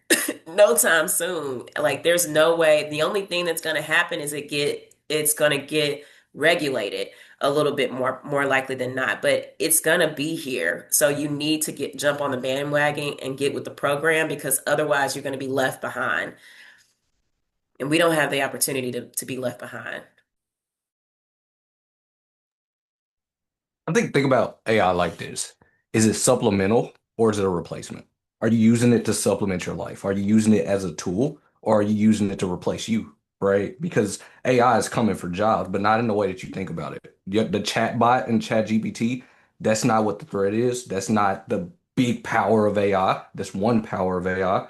no time soon. Like there's no way. The only thing that's going to happen is it's going to get regulated a little bit more likely than not, but it's going to be here. So you need to jump on the bandwagon and get with the program, because otherwise you're going to be left behind. And we don't have the opportunity to be left behind. Think about AI like this. Is it supplemental or is it a replacement? Are you using it to supplement your life? Are you using it as a tool or are you using it to replace you? Right? Because AI is coming for jobs, but not in the way that you think about it. The chat bot and chat GPT, that's not what the threat is. That's not the big power of AI. That's one power of AI.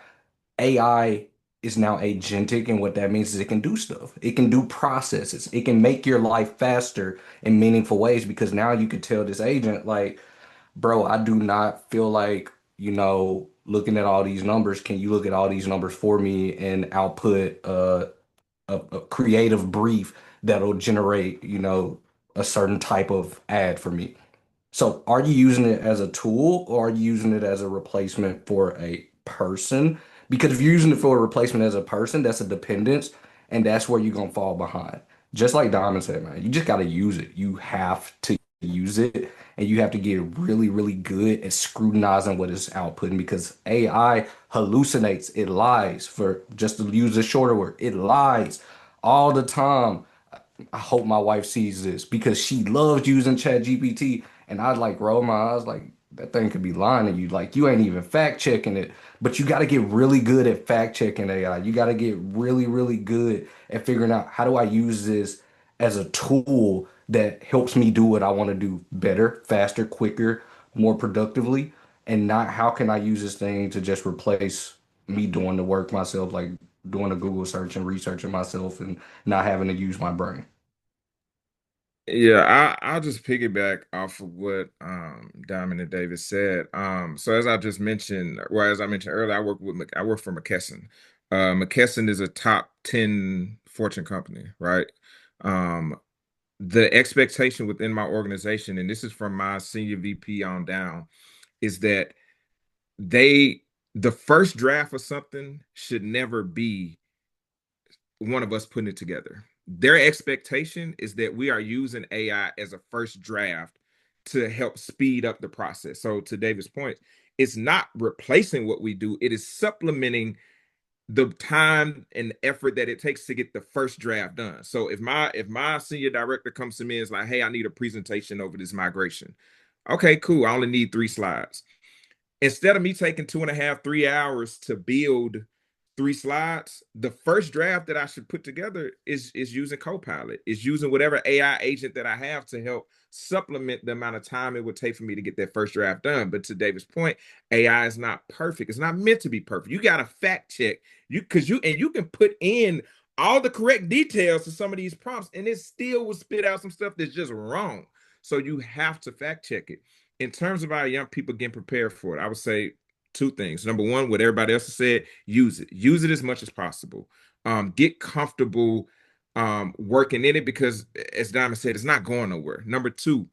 AI is now agentic, and what that means is it can do stuff. It can do processes. It can make your life faster in meaningful ways because now you could tell this agent, like, bro, I do not feel like, looking at all these numbers. Can you look at all these numbers for me and output a creative brief that'll generate, a certain type of ad for me? So are you using it as a tool or are you using it as a replacement for a person? Because if you're using it for a replacement as a person, that's a dependence, and that's where you're gonna fall behind. Just like Diamond said, man, you just gotta use it. You have to use it, and you have to get really, really good at scrutinizing what it's outputting because AI hallucinates, it lies, for just to use a shorter word, it lies all the time. I hope my wife sees this because she loves using ChatGPT. And I'd like roll my eyes like that thing could be lying to you. Like you ain't even fact checking it. But you got to get really good at fact checking AI. You got to get really, really good at figuring out how do I use this as a tool that helps me do what I want to do better, faster, quicker, more productively, and not how can I use this thing to just replace me doing the work myself, like doing a Google search and researching myself and not having to use my brain. Yeah, I'll just piggyback off of what Diamond and Davis said. So as I just mentioned, well, as I mentioned earlier, I work for McKesson. McKesson is a top 10 Fortune company, right? Um, the expectation within my organization, and this is from my senior VP on down, is that they the first draft of something should never be one of us putting it together. Their expectation is that we are using AI as a first draft to help speed up the process. So to David's point, it's not replacing what we do, it is supplementing the time and effort that it takes to get the first draft done. So if my senior director comes to me and is like, hey, I need a presentation over this migration. Okay, cool. I only need 3 slides. Instead of me taking 2.5, 3 hours to build 3 slides, the first draft that I should put together is using Copilot, is using whatever AI agent that I have to help supplement the amount of time it would take for me to get that first draft done. But to David's point, AI is not perfect. It's not meant to be perfect. You got to fact check you can put in all the correct details to some of these prompts, and it still will spit out some stuff that's just wrong. So you have to fact check it. In terms of our young people getting prepared for it, I would say two things. Number one, what everybody else has said, use it. Use it as much as possible. Get comfortable working in it because, as Diamond said, it's not going nowhere. Number two,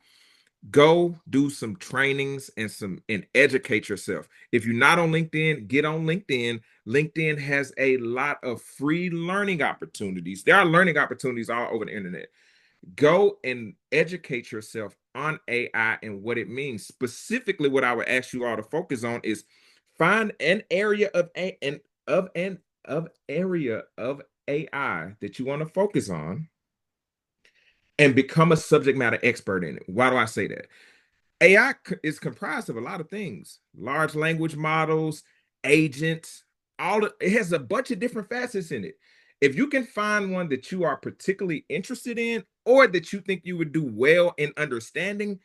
go do some trainings and educate yourself. If you're not on LinkedIn, get on LinkedIn. LinkedIn has a lot of free learning opportunities. There are learning opportunities all over the internet. Go and educate yourself on AI and what it means. Specifically, what I would ask you all to focus on is find an area of AI that you want to focus on and become a subject matter expert in it. Why do I say that? AI is comprised of a lot of things: large language models, agents, it has a bunch of different facets in it. If you can find one that you are particularly interested in or that you think you would do well in understanding,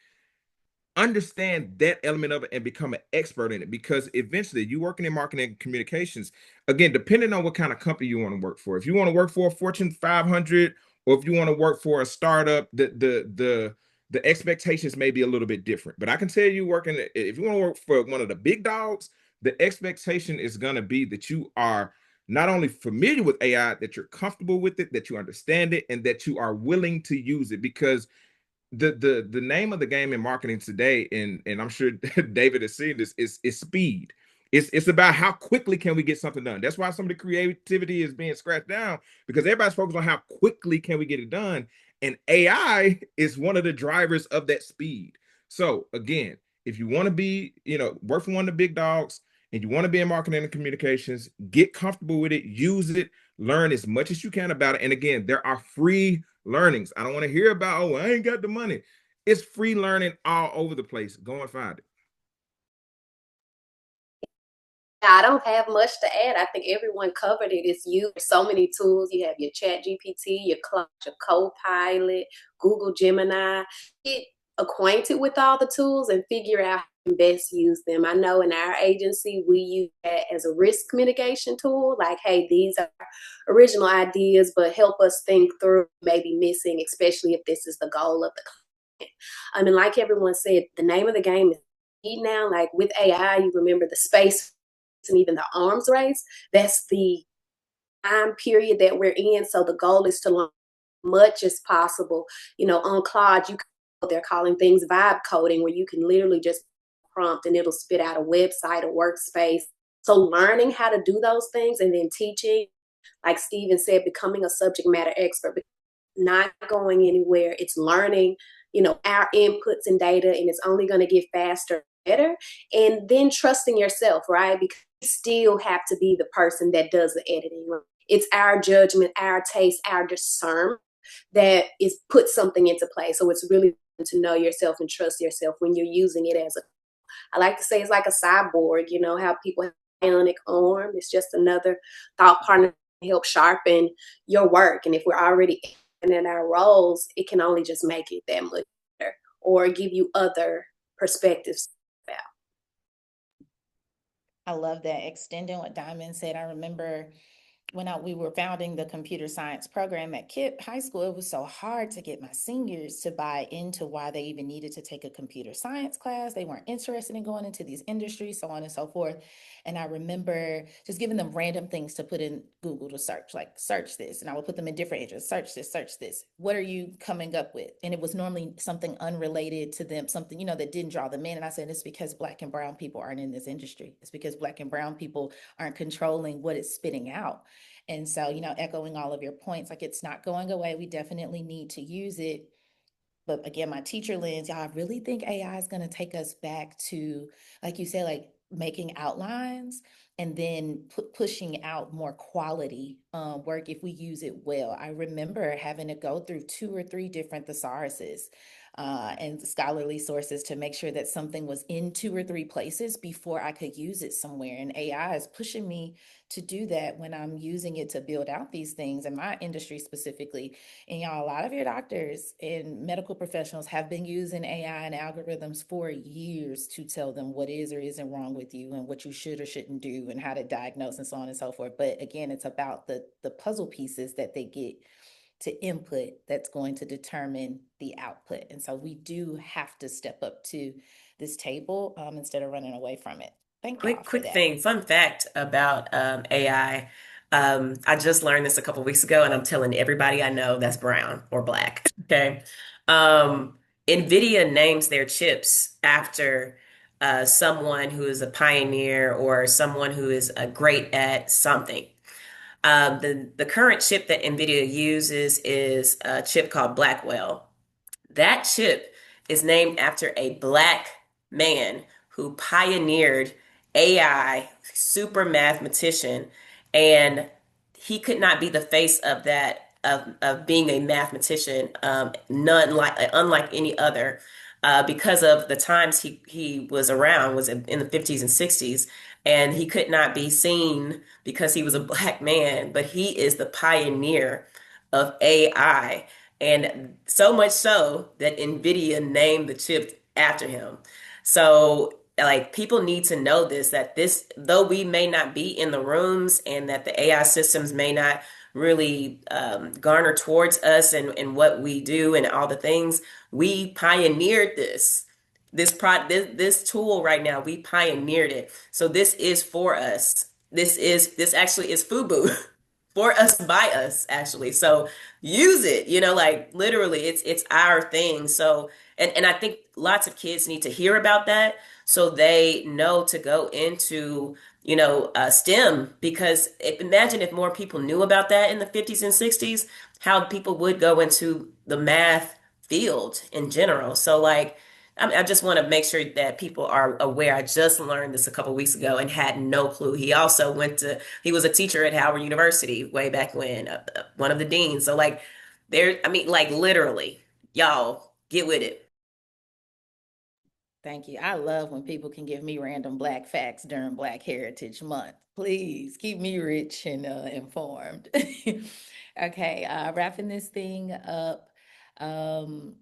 understand that element of it and become an expert in it, because eventually you working in marketing and communications, again, depending on what kind of company you want to work for. If you want to work for a Fortune 500 or if you want to work for a startup, the expectations may be a little bit different. But I can tell you, working if you want to work for one of the big dogs, the expectation is going to be that you are not only familiar with AI, that you're comfortable with it, that you understand it, and that you are willing to use it. Because the name of the game in marketing today, and I'm sure David has seen this, is speed. It's about how quickly can we get something done. That's why some of the creativity is being scratched down, because everybody's focused on how quickly can we get it done. And AI is one of the drivers of that speed. So again, if you want to be, work for one of the big dogs and you want to be in marketing and communications, get comfortable with it, use it, learn as much as you can about it. And again, there are free learnings. I don't want to hear about, oh, I ain't got the money. It's free learning all over the place. Go and find it. I don't have much to add. I think everyone covered it. It's you. So many tools. You have your Chat GPT, your Copilot, Google Gemini. Get acquainted with all the tools and figure out can best use them. I know in our agency, we use that as a risk mitigation tool. Like, hey, these are original ideas, but help us think through maybe missing, especially if this is the goal of the client. And like everyone said, the name of the game is now. Like with AI, you remember the space and even the arms race. That's the time period that we're in. So the goal is to learn much as possible. On Claude, they're calling things vibe coding, where you can literally just prompt and it'll spit out a website, a workspace. So learning how to do those things and then teaching, like Steven said, becoming a subject matter expert, not going anywhere. It's learning, our inputs and data, and it's only going to get faster, better. And then trusting yourself, right? Because you still have to be the person that does the editing. It's our judgment, our taste, our discernment that is put something into play. So it's really to know yourself and trust yourself when you're using it as I like to say it's like a cyborg, how people have a bionic arm. It's just another thought partner to help sharpen your work. And if we're already in our roles, it can only just make it that much better or give you other perspectives about. I love that. Extending what Diamond said, I remember when we were founding the computer science program at KIPP High School, it was so hard to get my seniors to buy into why they even needed to take a computer science class. They weren't interested in going into these industries, so on and so forth. And I remember just giving them random things to put in Google to search, like search this. And I would put them in different areas, search this, search this. What are you coming up with? And it was normally something unrelated to them, something, that didn't draw them in. And I said, it's because Black and brown people aren't in this industry. It's because Black and brown people aren't controlling what it's spitting out. And so, echoing all of your points, like it's not going away. We definitely need to use it. But again, my teacher lens, y'all, I really think AI is going to take us back to, like you said, like making outlines and then pushing out more quality work if we use it well. I remember having to go through 2 or 3 different thesauruses and scholarly sources to make sure that something was in 2 or 3 places before I could use it somewhere. And AI is pushing me to do that when I'm using it to build out these things in my industry specifically. And y'all, a lot of your doctors and medical professionals have been using AI and algorithms for years to tell them what is or isn't wrong with you and what you should or shouldn't do and how to diagnose and so on and so forth. But again, it's about the puzzle pieces that they get to input that's going to determine the output. And so we do have to step up to this table instead of running away from it. Thank y'all for Quick that. thing, fun fact about AI. I just learned this a couple weeks ago, and I'm telling everybody I know that's brown or black. Okay. NVIDIA names their chips after someone who is a pioneer or someone who is great at something. The current chip that NVIDIA uses is a chip called Blackwell. That chip is named after a Black man who pioneered AI, super mathematician, and he could not be the face of that of being a mathematician, unlike any other, because of the times he was around was in the 50s and 60s, and he could not be seen because he was a Black man, but he is the pioneer of AI. And so much so that NVIDIA named the chip after him. So, like, people need to know this, that this, though we may not be in the rooms and that the AI systems may not really garner towards us and what we do and all the things, we pioneered this. This tool right now, we pioneered it. So this is for us. This actually is FUBU for us by us actually. So use it, like literally it's our thing. So and I think lots of kids need to hear about that so they know to go into STEM, because imagine if more people knew about that in the 50s and 60s, how people would go into the math field in general. So like I just want to make sure that people are aware. I just learned this a couple weeks ago and had no clue. He was a teacher at Howard University way back when, one of the deans. So like like literally, y'all get with it. Thank you. I love when people can give me random Black facts during Black Heritage Month. Please keep me rich and informed. Okay, wrapping this thing up. Um,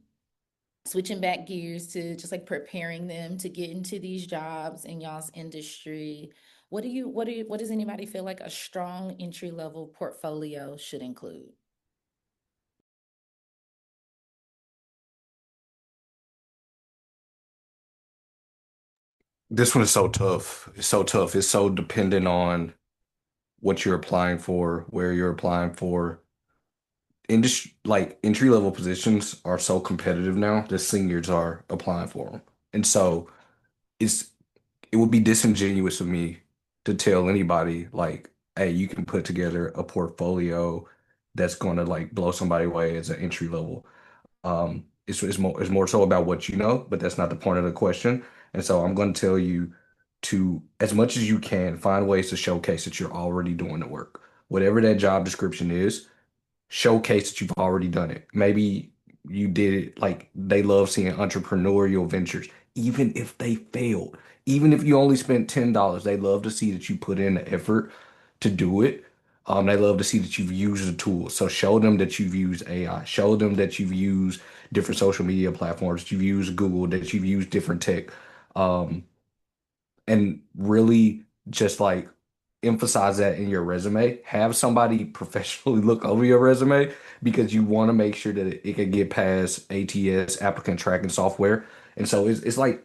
switching back gears to just like preparing them to get into these jobs in y'all's industry, what does anybody feel like a strong entry level portfolio should include? This one is so tough. It's so tough. It's so dependent on what you're applying for, where you're applying for. Industry like entry level positions are so competitive now that seniors are applying for them. And so it's it would be disingenuous of me to tell anybody like, hey, you can put together a portfolio that's going to like blow somebody away as an entry level. It's more so about what you know, but that's not the point of the question. And so I'm going to tell you to, as much as you can, find ways to showcase that you're already doing the work. Whatever that job description is, showcase that you've already done it. Maybe you did it like they love seeing entrepreneurial ventures, even if they failed, even if you only spent $10, they love to see that you put in the effort to do it. They love to see that you've used the tools. So show them that you've used AI. Show them that you've used different social media platforms, that you've used Google, that you've used different tech. Um, and really just like emphasize that in your resume. Have somebody professionally look over your resume because you want to make sure that it can get past ATS, applicant tracking software. And so it's like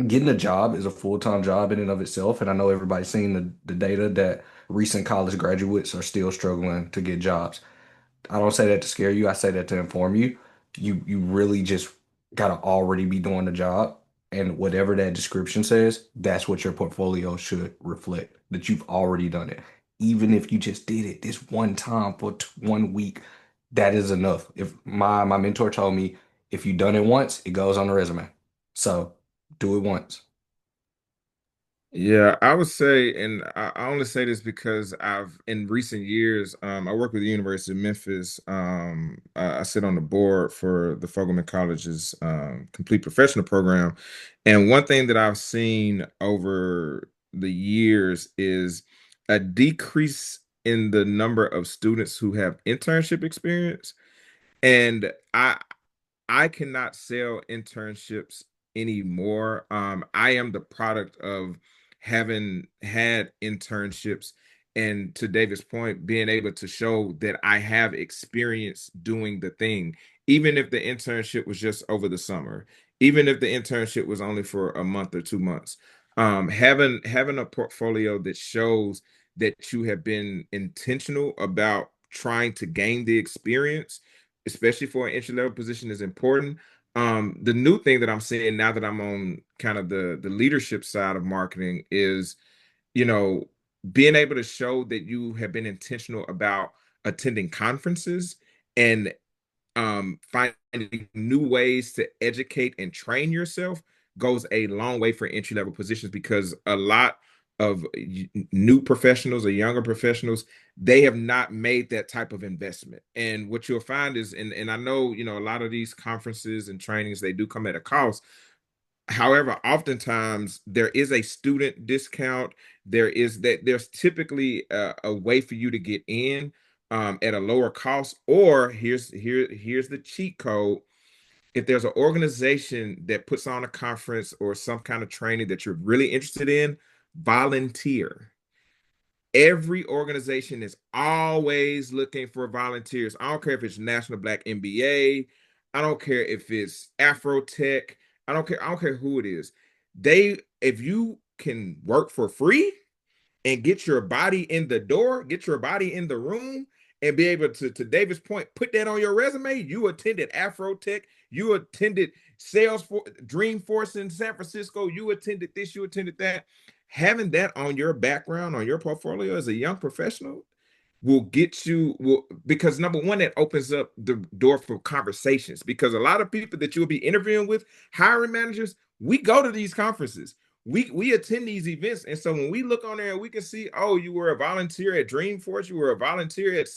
getting a job is a full-time job in and of itself. And I know everybody's seen the data that recent college graduates are still struggling to get jobs. I don't say that to scare you. I say that to inform you. You really just gotta already be doing the job. And whatever that description says, that's what your portfolio should reflect, that you've already done it. Even if you just did it this one time for 1 week, that is enough. If my mentor told me if you done it once, it goes on the resume. So do it once. Yeah, I would say, and I only say this because I've in recent years, I work with the University of Memphis. I sit on the board for the Fogelman College's complete professional program, and one thing that I've seen over the years is a decrease in the number of students who have internship experience, and I cannot sell internships anymore. I am the product of having had internships and, to David's point, being able to show that I have experience doing the thing, even if the internship was just over the summer, even if the internship was only for a month or 2 months. Having a portfolio that shows that you have been intentional about trying to gain the experience, especially for an entry level position, is important. The new thing that I'm seeing now that I'm on kind of the leadership side of marketing is, you know, being able to show that you have been intentional about attending conferences and finding new ways to educate and train yourself goes a long way for entry level positions, because a lot of new professionals or younger professionals, they have not made that type of investment. And what you'll find is, and I know, a lot of these conferences and trainings, they do come at a cost. However, oftentimes there is a student discount. There's typically a way for you to get in at a lower cost. Or here's the cheat code. If there's an organization that puts on a conference or some kind of training that you're really interested in, volunteer. Every organization is always looking for volunteers. I don't care if it's National Black MBA. I don't care if it's Afrotech. I don't care who it is. If you can work for free and get your body in the door, get your body in the room, and be able to David's point, put that on your resume. You attended Afrotech, you attended Salesforce, Dreamforce in San Francisco, you attended this, you attended that. Having that on your background, on your portfolio as a young professional, will get you will because number one, it opens up the door for conversations, because a lot of people that you'll be interviewing with, hiring managers, we go to these conferences, we attend these events, and so when we look on there and we can see, oh, you were a volunteer at Dreamforce, you were a volunteer at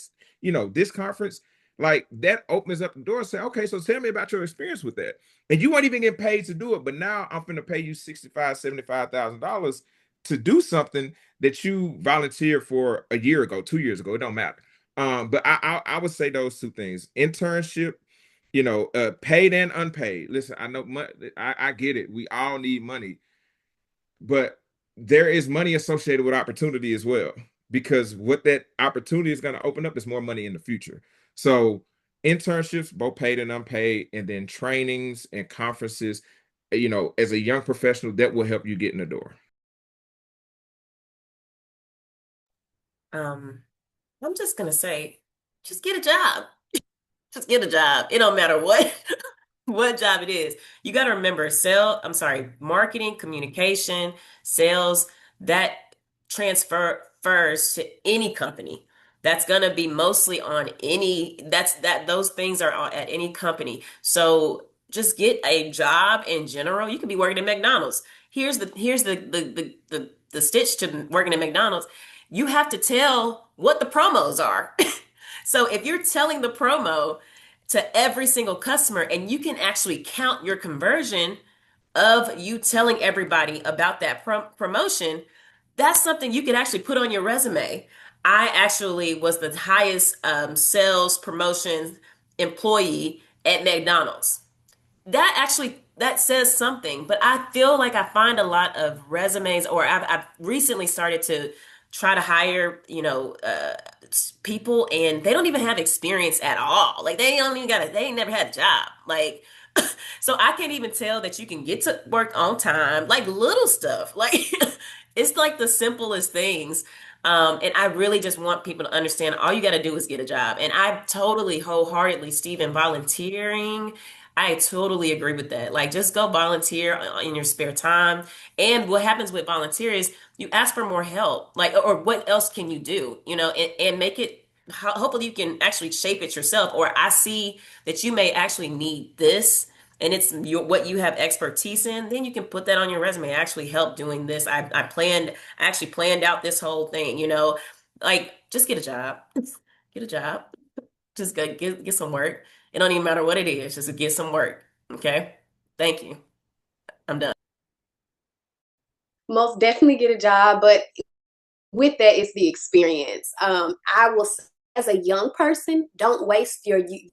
this conference, like that opens up the door. Say, okay, so tell me about your experience with that. And you weren't even getting paid to do it, but now I'm going to pay you $65,000, $75,000 to do something that you volunteered for a year ago, 2 years ago. It don't matter. But I would say those two things: internship paid and unpaid. Listen, I know I get it. We all need money, but there is money associated with opportunity as well, because what that opportunity is going to open up is more money in the future. So internships, both paid and unpaid, and then trainings and conferences, as a young professional, that will help you get in the door. I'm just gonna say, just get a job. Just get a job. It don't matter what what job it is. You got to remember, marketing, communication, sales, that transfers to any company. That's going to be mostly on those things are at any company. So just get a job in general. You could be working at McDonald's. Here's the stitch to working at McDonald's. You have to tell what the promos are. So if you're telling the promo to every single customer, and you can actually count your conversion of you telling everybody about that promotion, that's something you could actually put on your resume. I actually was the highest sales promotion employee at McDonald's. That says something. But I feel like I find a lot of resumes, or I've recently started to try to hire people, and they don't even have experience at all. Like they ain't never had a job. Like so I can't even tell that you can get to work on time, like little stuff. Like it's like the simplest things. And I really just want people to understand all you got to do is get a job. And I totally wholeheartedly, Stephen, volunteering. I totally agree with that. Like, just go volunteer in your spare time. And what happens with volunteer is you ask for more help, like, or what else can you do, and make it, hopefully you can actually shape it yourself. Or I see that you may actually need this, and it's what you have expertise in, then you can put that on your resume. I actually helped doing this. I actually planned out this whole thing, like just get a job. Get a job. Just get some work. It don't even matter what it is, just get some work. Okay? Thank you. I'm done. Most definitely get a job, but with that is the experience. I will say, as a young person, don't waste your youth,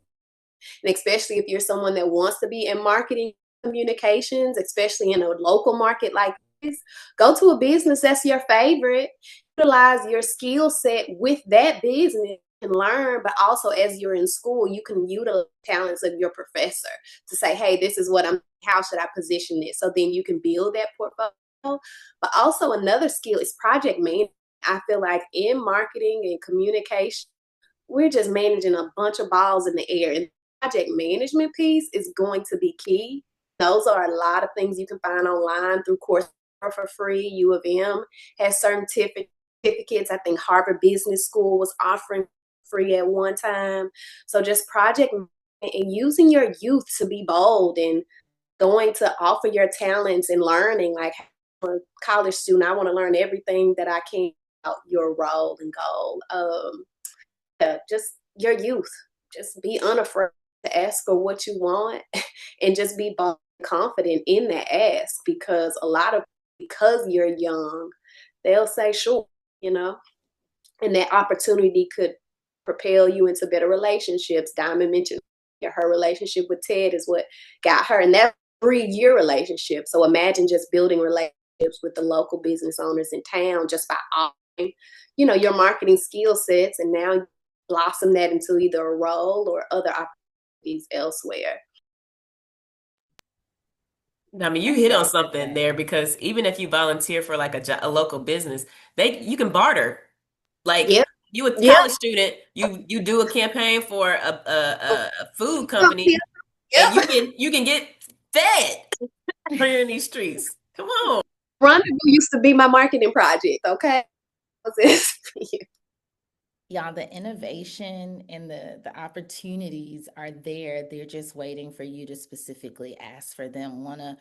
and especially if you're someone that wants to be in marketing communications, especially in a local market like this, go to a business that's your favorite. Utilize your skill set with that business and learn, but also as you're in school, you can utilize talents of your professor to say, hey, this is how should I position this? So then you can build that portfolio. But also another skill is project management. I feel like in marketing and communication, we're just managing a bunch of balls in the air. And the project management piece is going to be key. Those are a lot of things you can find online through Coursera for free. U of M has certain certificates. I think Harvard Business School was offering free at one time. So just project and using your youth to be bold and going to offer your talents and learning. Like a college student, I want to learn everything that I can about your role and goal. Yeah, just your youth. Just be unafraid to ask for what you want and just be bold and confident in that ask, because because you're young, they'll say sure, and that opportunity could propel you into better relationships. Diamond mentioned her relationship with Ted is what got her, and that's a 3-year relationship. So imagine just building relationships with the local business owners in town just by offering, your marketing skill sets, and now you blossom that into either a role or other opportunities elsewhere. I mean, you hit on something there, because even if you volunteer for like a local business, you can barter. Like Yep. you a Yep. college student, you do a campaign for a food company, Yep. and you can get fed here in these streets. Come on. Rendezvous used to be my marketing project. Okay. Y'all, the innovation and the opportunities are there. They're just waiting for you to specifically ask for them. One of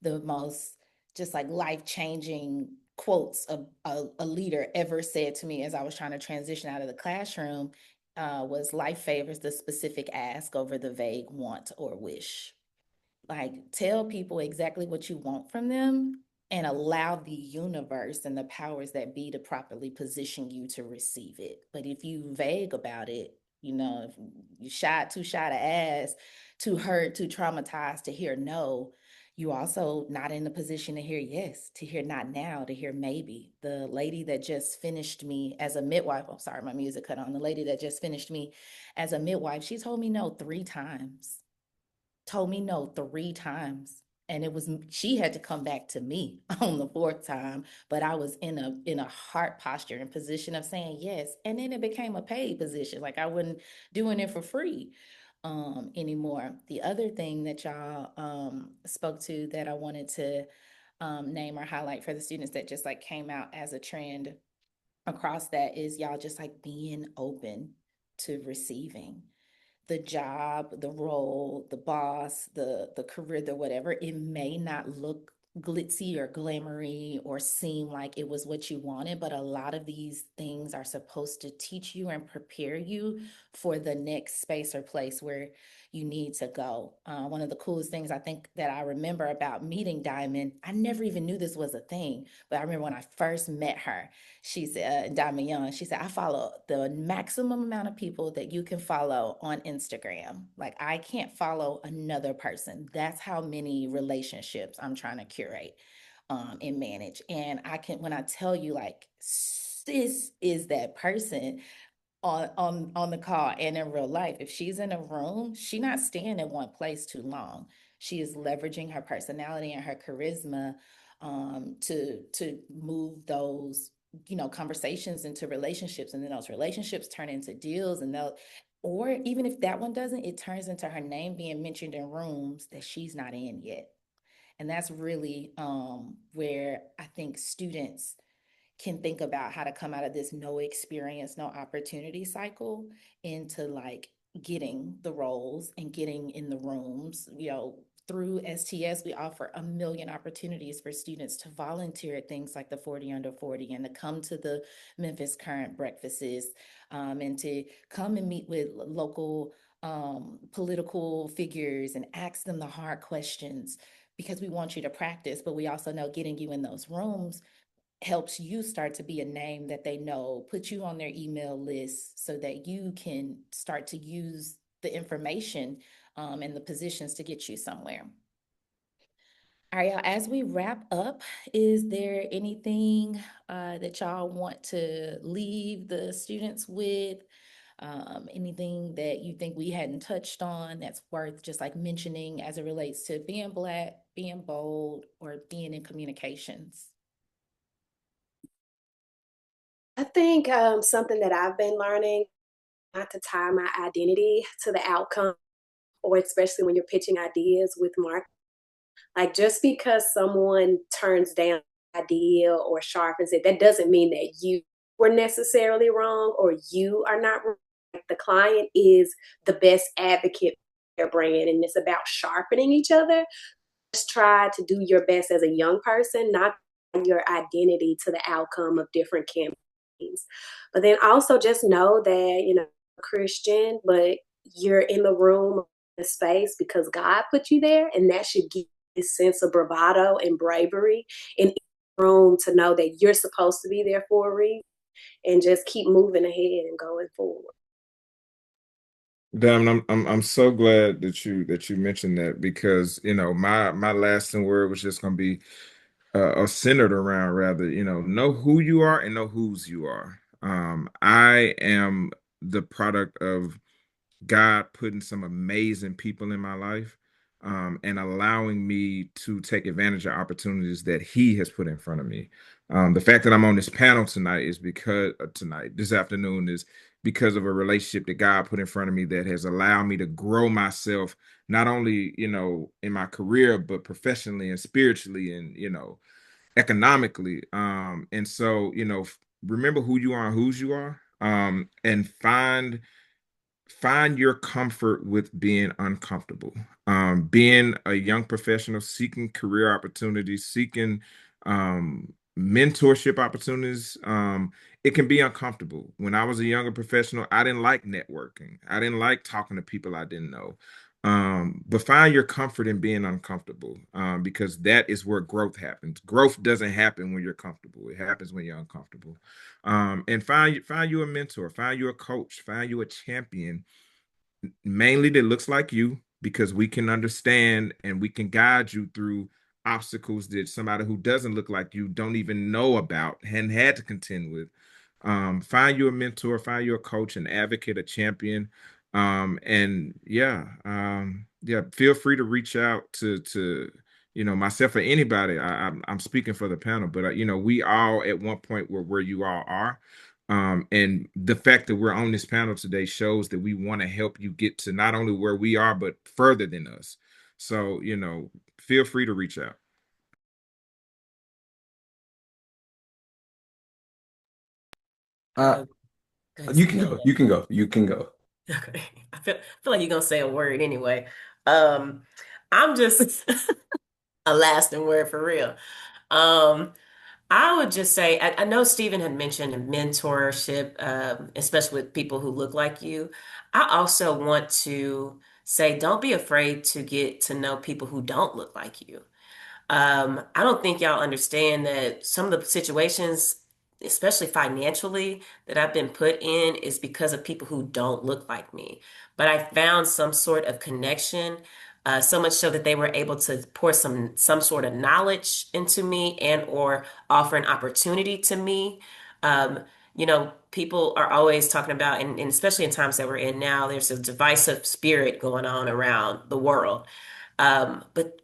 the most just like life-changing quotes a leader ever said to me as I was trying to transition out of the classroom was, life favors the specific ask over the vague want or wish. Like, tell people exactly what you want from them and allow the universe and the powers that be to properly position you to receive it. But if you vague about it, if you too shy to ask, too hurt, too traumatized to hear no, you also not in a position to hear yes, to hear not now, to hear maybe. The lady that just finished me as a midwife, I'm sorry, my music cut on. The lady that just finished me as a midwife, she told me no 3 times. Told me no 3 times. And it was she had to come back to me on the fourth time, but I was in a heart posture and position of saying yes. And then it became a paid position. Like I wasn't doing it for free anymore. The other thing that y'all spoke to that I wanted to name or highlight for the students that just like came out as a trend across that is y'all just like being open to receiving the job, the role, the boss, the career, the whatever. It may not look glitzy or glamoury or seem like it was what you wanted, but a lot of these things are supposed to teach you and prepare you for the next space or place where you need to go. One of the coolest things I think that I remember about meeting Diamond, I never even knew this was a thing, but I remember when I first met her, she said, Diamond Young, she said, I follow the maximum amount of people that you can follow on Instagram. Like, I can't follow another person. That's how many relationships I'm trying to curate and manage. And I can, when I tell you, like, sis is that person on the call and in real life. If she's in a room, she's not staying in one place too long. She is leveraging her personality and her charisma to move those conversations into relationships, and then those relationships turn into deals, and they'll or even if that one doesn't, it turns into her name being mentioned in rooms that she's not in yet. And that's really where I think students can think about how to come out of this no experience, no opportunity cycle into like getting the roles and getting in the rooms. Through STS, we offer a million opportunities for students to volunteer at things like the 40 Under 40 and to come to the Memphis Current breakfasts and to come and meet with local political figures and ask them the hard questions because we want you to practice, but we also know getting you in those rooms helps you start to be a name that they know, put you on their email list so that you can start to use the information and the positions to get you somewhere. All right, y'all, as we wrap up, is there anything that y'all want to leave the students with? Anything that you think we hadn't touched on that's worth just like mentioning as it relates to being Black, being bold, or being in communications? I think something that I've been learning not to tie my identity to the outcome, or especially when you're pitching ideas with marketing. Like just because someone turns down an idea or sharpens it, that doesn't mean that you were necessarily wrong or you are not wrong. Like the client is the best advocate for their brand, and it's about sharpening each other. Just try to do your best as a young person, not your identity to the outcome of different campaigns. But then also just know that, Christian, but you're in the room, the space because God put you there, and that should give you a sense of bravado and bravery in room to know that you're supposed to be there for a reason and just keep moving ahead and going forward. Damn, I'm so glad that you mentioned that because my lasting word was just gonna be centered around rather know who you are and know whose you are. I am the product of God putting some amazing people in my life, and allowing me to take advantage of opportunities that He has put in front of me. The fact that I'm on this panel tonight is because this afternoon is because of a relationship that God put in front of me that has allowed me to grow myself, not only, in my career, but professionally and spiritually and, economically. And so, remember who you are and whose you are, and find your comfort with being uncomfortable. Being a young professional, seeking career opportunities, seeking mentorship opportunities, it can be uncomfortable. When I was a younger professional, I didn't like networking. I didn't like talking to people I didn't know. But find your comfort in being uncomfortable, because that is where growth happens. Growth doesn't happen when you're comfortable. It happens when you're uncomfortable. And find you a mentor, find you a coach, find you a champion, mainly that looks like you, because we can understand and we can guide you through obstacles that somebody who doesn't look like you don't even know about and had to contend with. Find you a mentor, find you a coach, an advocate, a champion. And yeah, yeah, feel free to reach out to myself or anybody. I'm speaking for the panel, but we all at one point were where you all are. And the fact that we're on this panel today shows that we want to help you get to not only where we are, but further than us. So, feel free to reach out. Uh, Go ahead, you can Steve. go. You can go. You can go. Okay. I feel like you're gonna say a word anyway. Um, I'm just a lasting word for real. Um, I would just say I know Stephen had mentioned mentorship, especially with people who look like you. I also want to say don't be afraid to get to know people who don't look like you. I don't think y'all understand that some of the situations, especially financially, that I've been put in is because of people who don't look like me. But I found some sort of connection, so much so that they were able to pour some sort of knowledge into me and or offer an opportunity to me. Um, people are always talking about, and especially in times that we're in now, there's a divisive spirit going on around the world. But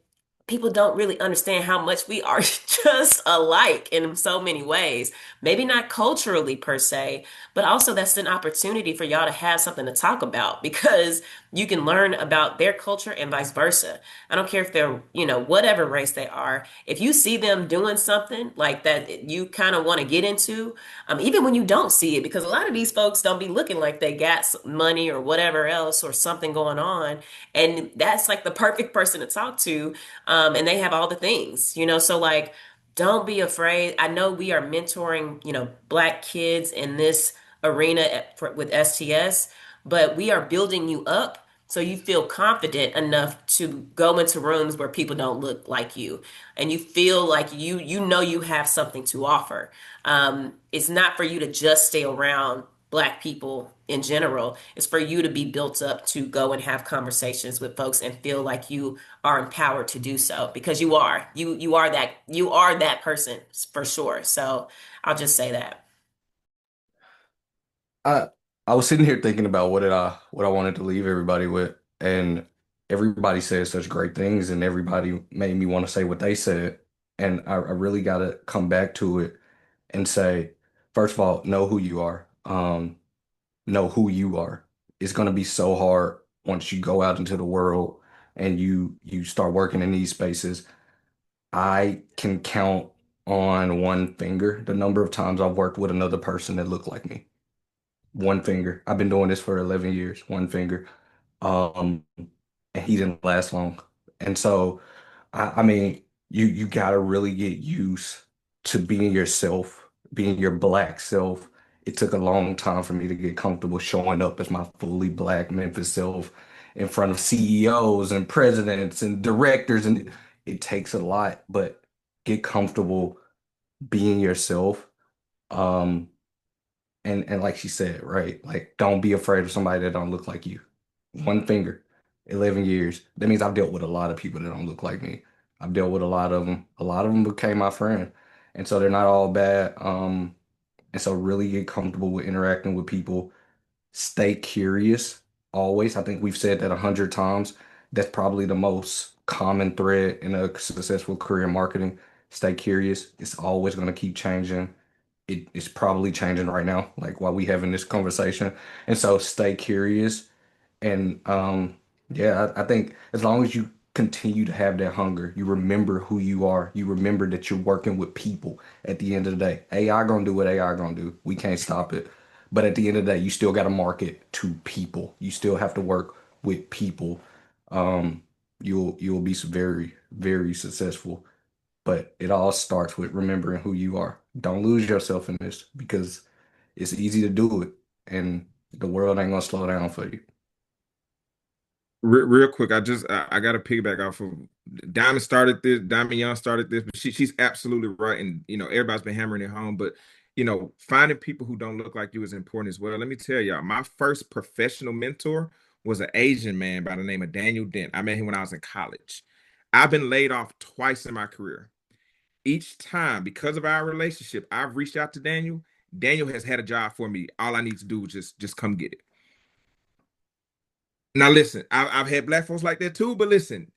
people don't really understand how much we are just alike in so many ways. Maybe not culturally per se, but also that's an opportunity for y'all to have something to talk about because you can learn about their culture and vice versa. I don't care if they're, whatever race they are. If you see them doing something like that you kind of want to get into, even when you don't see it, because a lot of these folks don't be looking like they got money or whatever else or something going on. And that's like the perfect person to talk to. And they have all the things, so like, don't be afraid. I know we are mentoring, Black kids in this arena with STS, but we are building you up so you feel confident enough to go into rooms where people don't look like you and you feel like you have something to offer. It's not for you to just stay around Black people in general. It's for you to be built up to go and have conversations with folks and feel like you are empowered to do so because you are that person for sure. So I'll just say that. I I was sitting here thinking about what I wanted to leave everybody with, and everybody said such great things, and everybody made me want to say what they said, and I really got to come back to it and say, first of all, know who you are. Know who you are. It's going to be so hard once you go out into the world and you start working in these spaces. I can count on one finger the number of times I've worked with another person that looked like me. One finger. I've been doing this for 11 years, one finger. Um, and he didn't last long. And so, I mean, you gotta really get used to being yourself, being your black self. It took a long time for me to get comfortable showing up as my fully black Memphis self in front of CEOs and presidents and directors, and it takes a lot, but get comfortable being yourself. Um, and like she said, right? Like, don't be afraid of somebody that don't look like you. One finger, 11 years. That means I've dealt with a lot of people that don't look like me. I've dealt with a lot of them. A lot of them became my friend. And so they're not all bad. And so really get comfortable with interacting with people. Stay curious always. I think we've said that 100 times. That's probably the most common thread in a successful career in marketing. Stay curious. It's always going to keep changing. It's probably changing right now, like while we having this conversation. And so stay curious. And yeah, I think as long as you continue to have that hunger, you remember who you are, you remember that you're working with people at the end of the day. AI gonna do what AI gonna do. We can't stop it. But at the end of the day, you still gotta market to people. You still have to work with people. Um, you'll be very, very successful. But it all starts with remembering who you are. Don't lose yourself in this because it's easy to do it, and the world ain't gonna slow down for you. Real quick, I got to piggyback off of Diamond started this. Diamond Young started this, but she's absolutely right, and everybody's been hammering it home. But finding people who don't look like you is important as well. Let me tell y'all, my first professional mentor was an Asian man by the name of Daniel Dent. I met him when I was in college. I've been laid off twice in my career. Each time, because of our relationship, I've reached out to Daniel. Daniel has had a job for me. All I need to do is just come get it. Now listen, I've had black folks like that too, but listen,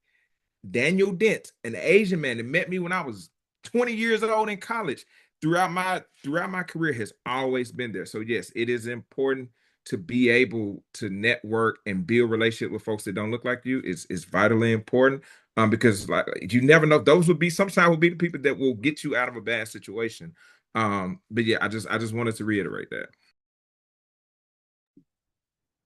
Daniel Dent, an Asian man that met me when I was 20 years old in college, throughout my career has always been there. So yes, it is important to be able to network and build relationship with folks that don't look like you. It's vitally important. Because like you never know, those would be sometimes will be the people that will get you out of a bad situation. But yeah, I just wanted to reiterate that.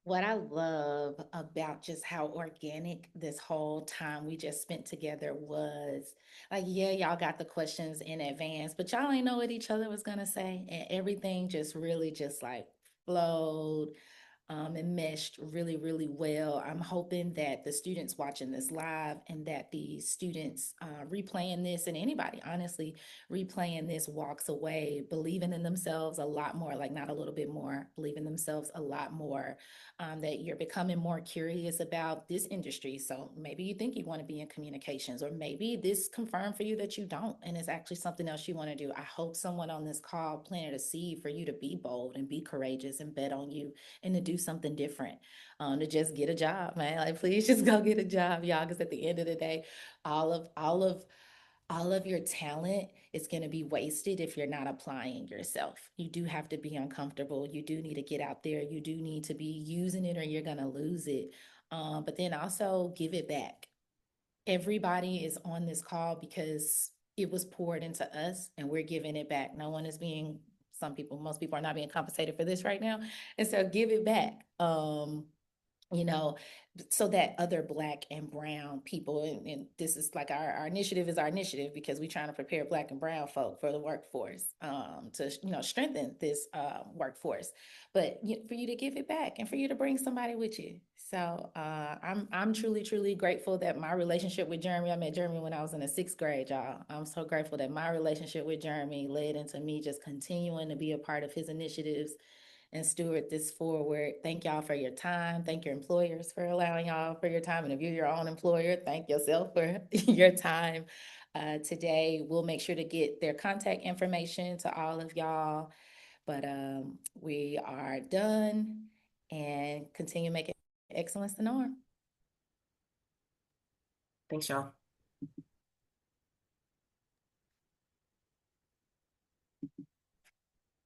What I love about just how organic this whole time we just spent together was like, yeah, y'all got the questions in advance, but y'all ain't know what each other was gonna say. And everything just really just like flowed and meshed really, really well. I'm hoping that the students watching this live and that the students replaying this and anybody honestly replaying this walks away believing in themselves a lot more, like not a little bit more, believing themselves a lot more, that you're becoming more curious about this industry. So maybe you think you want to be in communications, or maybe this confirmed for you that you don't, and it's actually something else you want to do. I hope someone on this call planted a seed for you to be bold and be courageous and bet on you and to do something different, to just get a job, man. Like, please just go get a job, y'all, because at the end of the day, all of your talent is going to be wasted if you're not applying yourself. You do have to be uncomfortable. You do need to get out there. You do need to be using it, or you're going to lose it. But then also give it back. Everybody is on this call because it was poured into us and we're giving it back. No one is being, most people are not being compensated for this right now. And so give it back. You know, so that other Black and brown people, and this is like our initiative is our initiative because we're trying to prepare Black and brown folk for the workforce, to strengthen this workforce, but for you to give it back and for you to bring somebody with you. So I'm truly grateful that my relationship with Jeremy, I met Jeremy when I was in the 6th grade, y'all. I'm so grateful that my relationship with Jeremy led into me just continuing to be a part of his initiatives and steward this forward. Thank y'all for your time. Thank your employers for allowing y'all for your time. And if you're your own employer, thank yourself for your time. Today, we'll make sure to get their contact information to all of y'all. But we are done, and continue making excellence the norm. Thanks, y'all.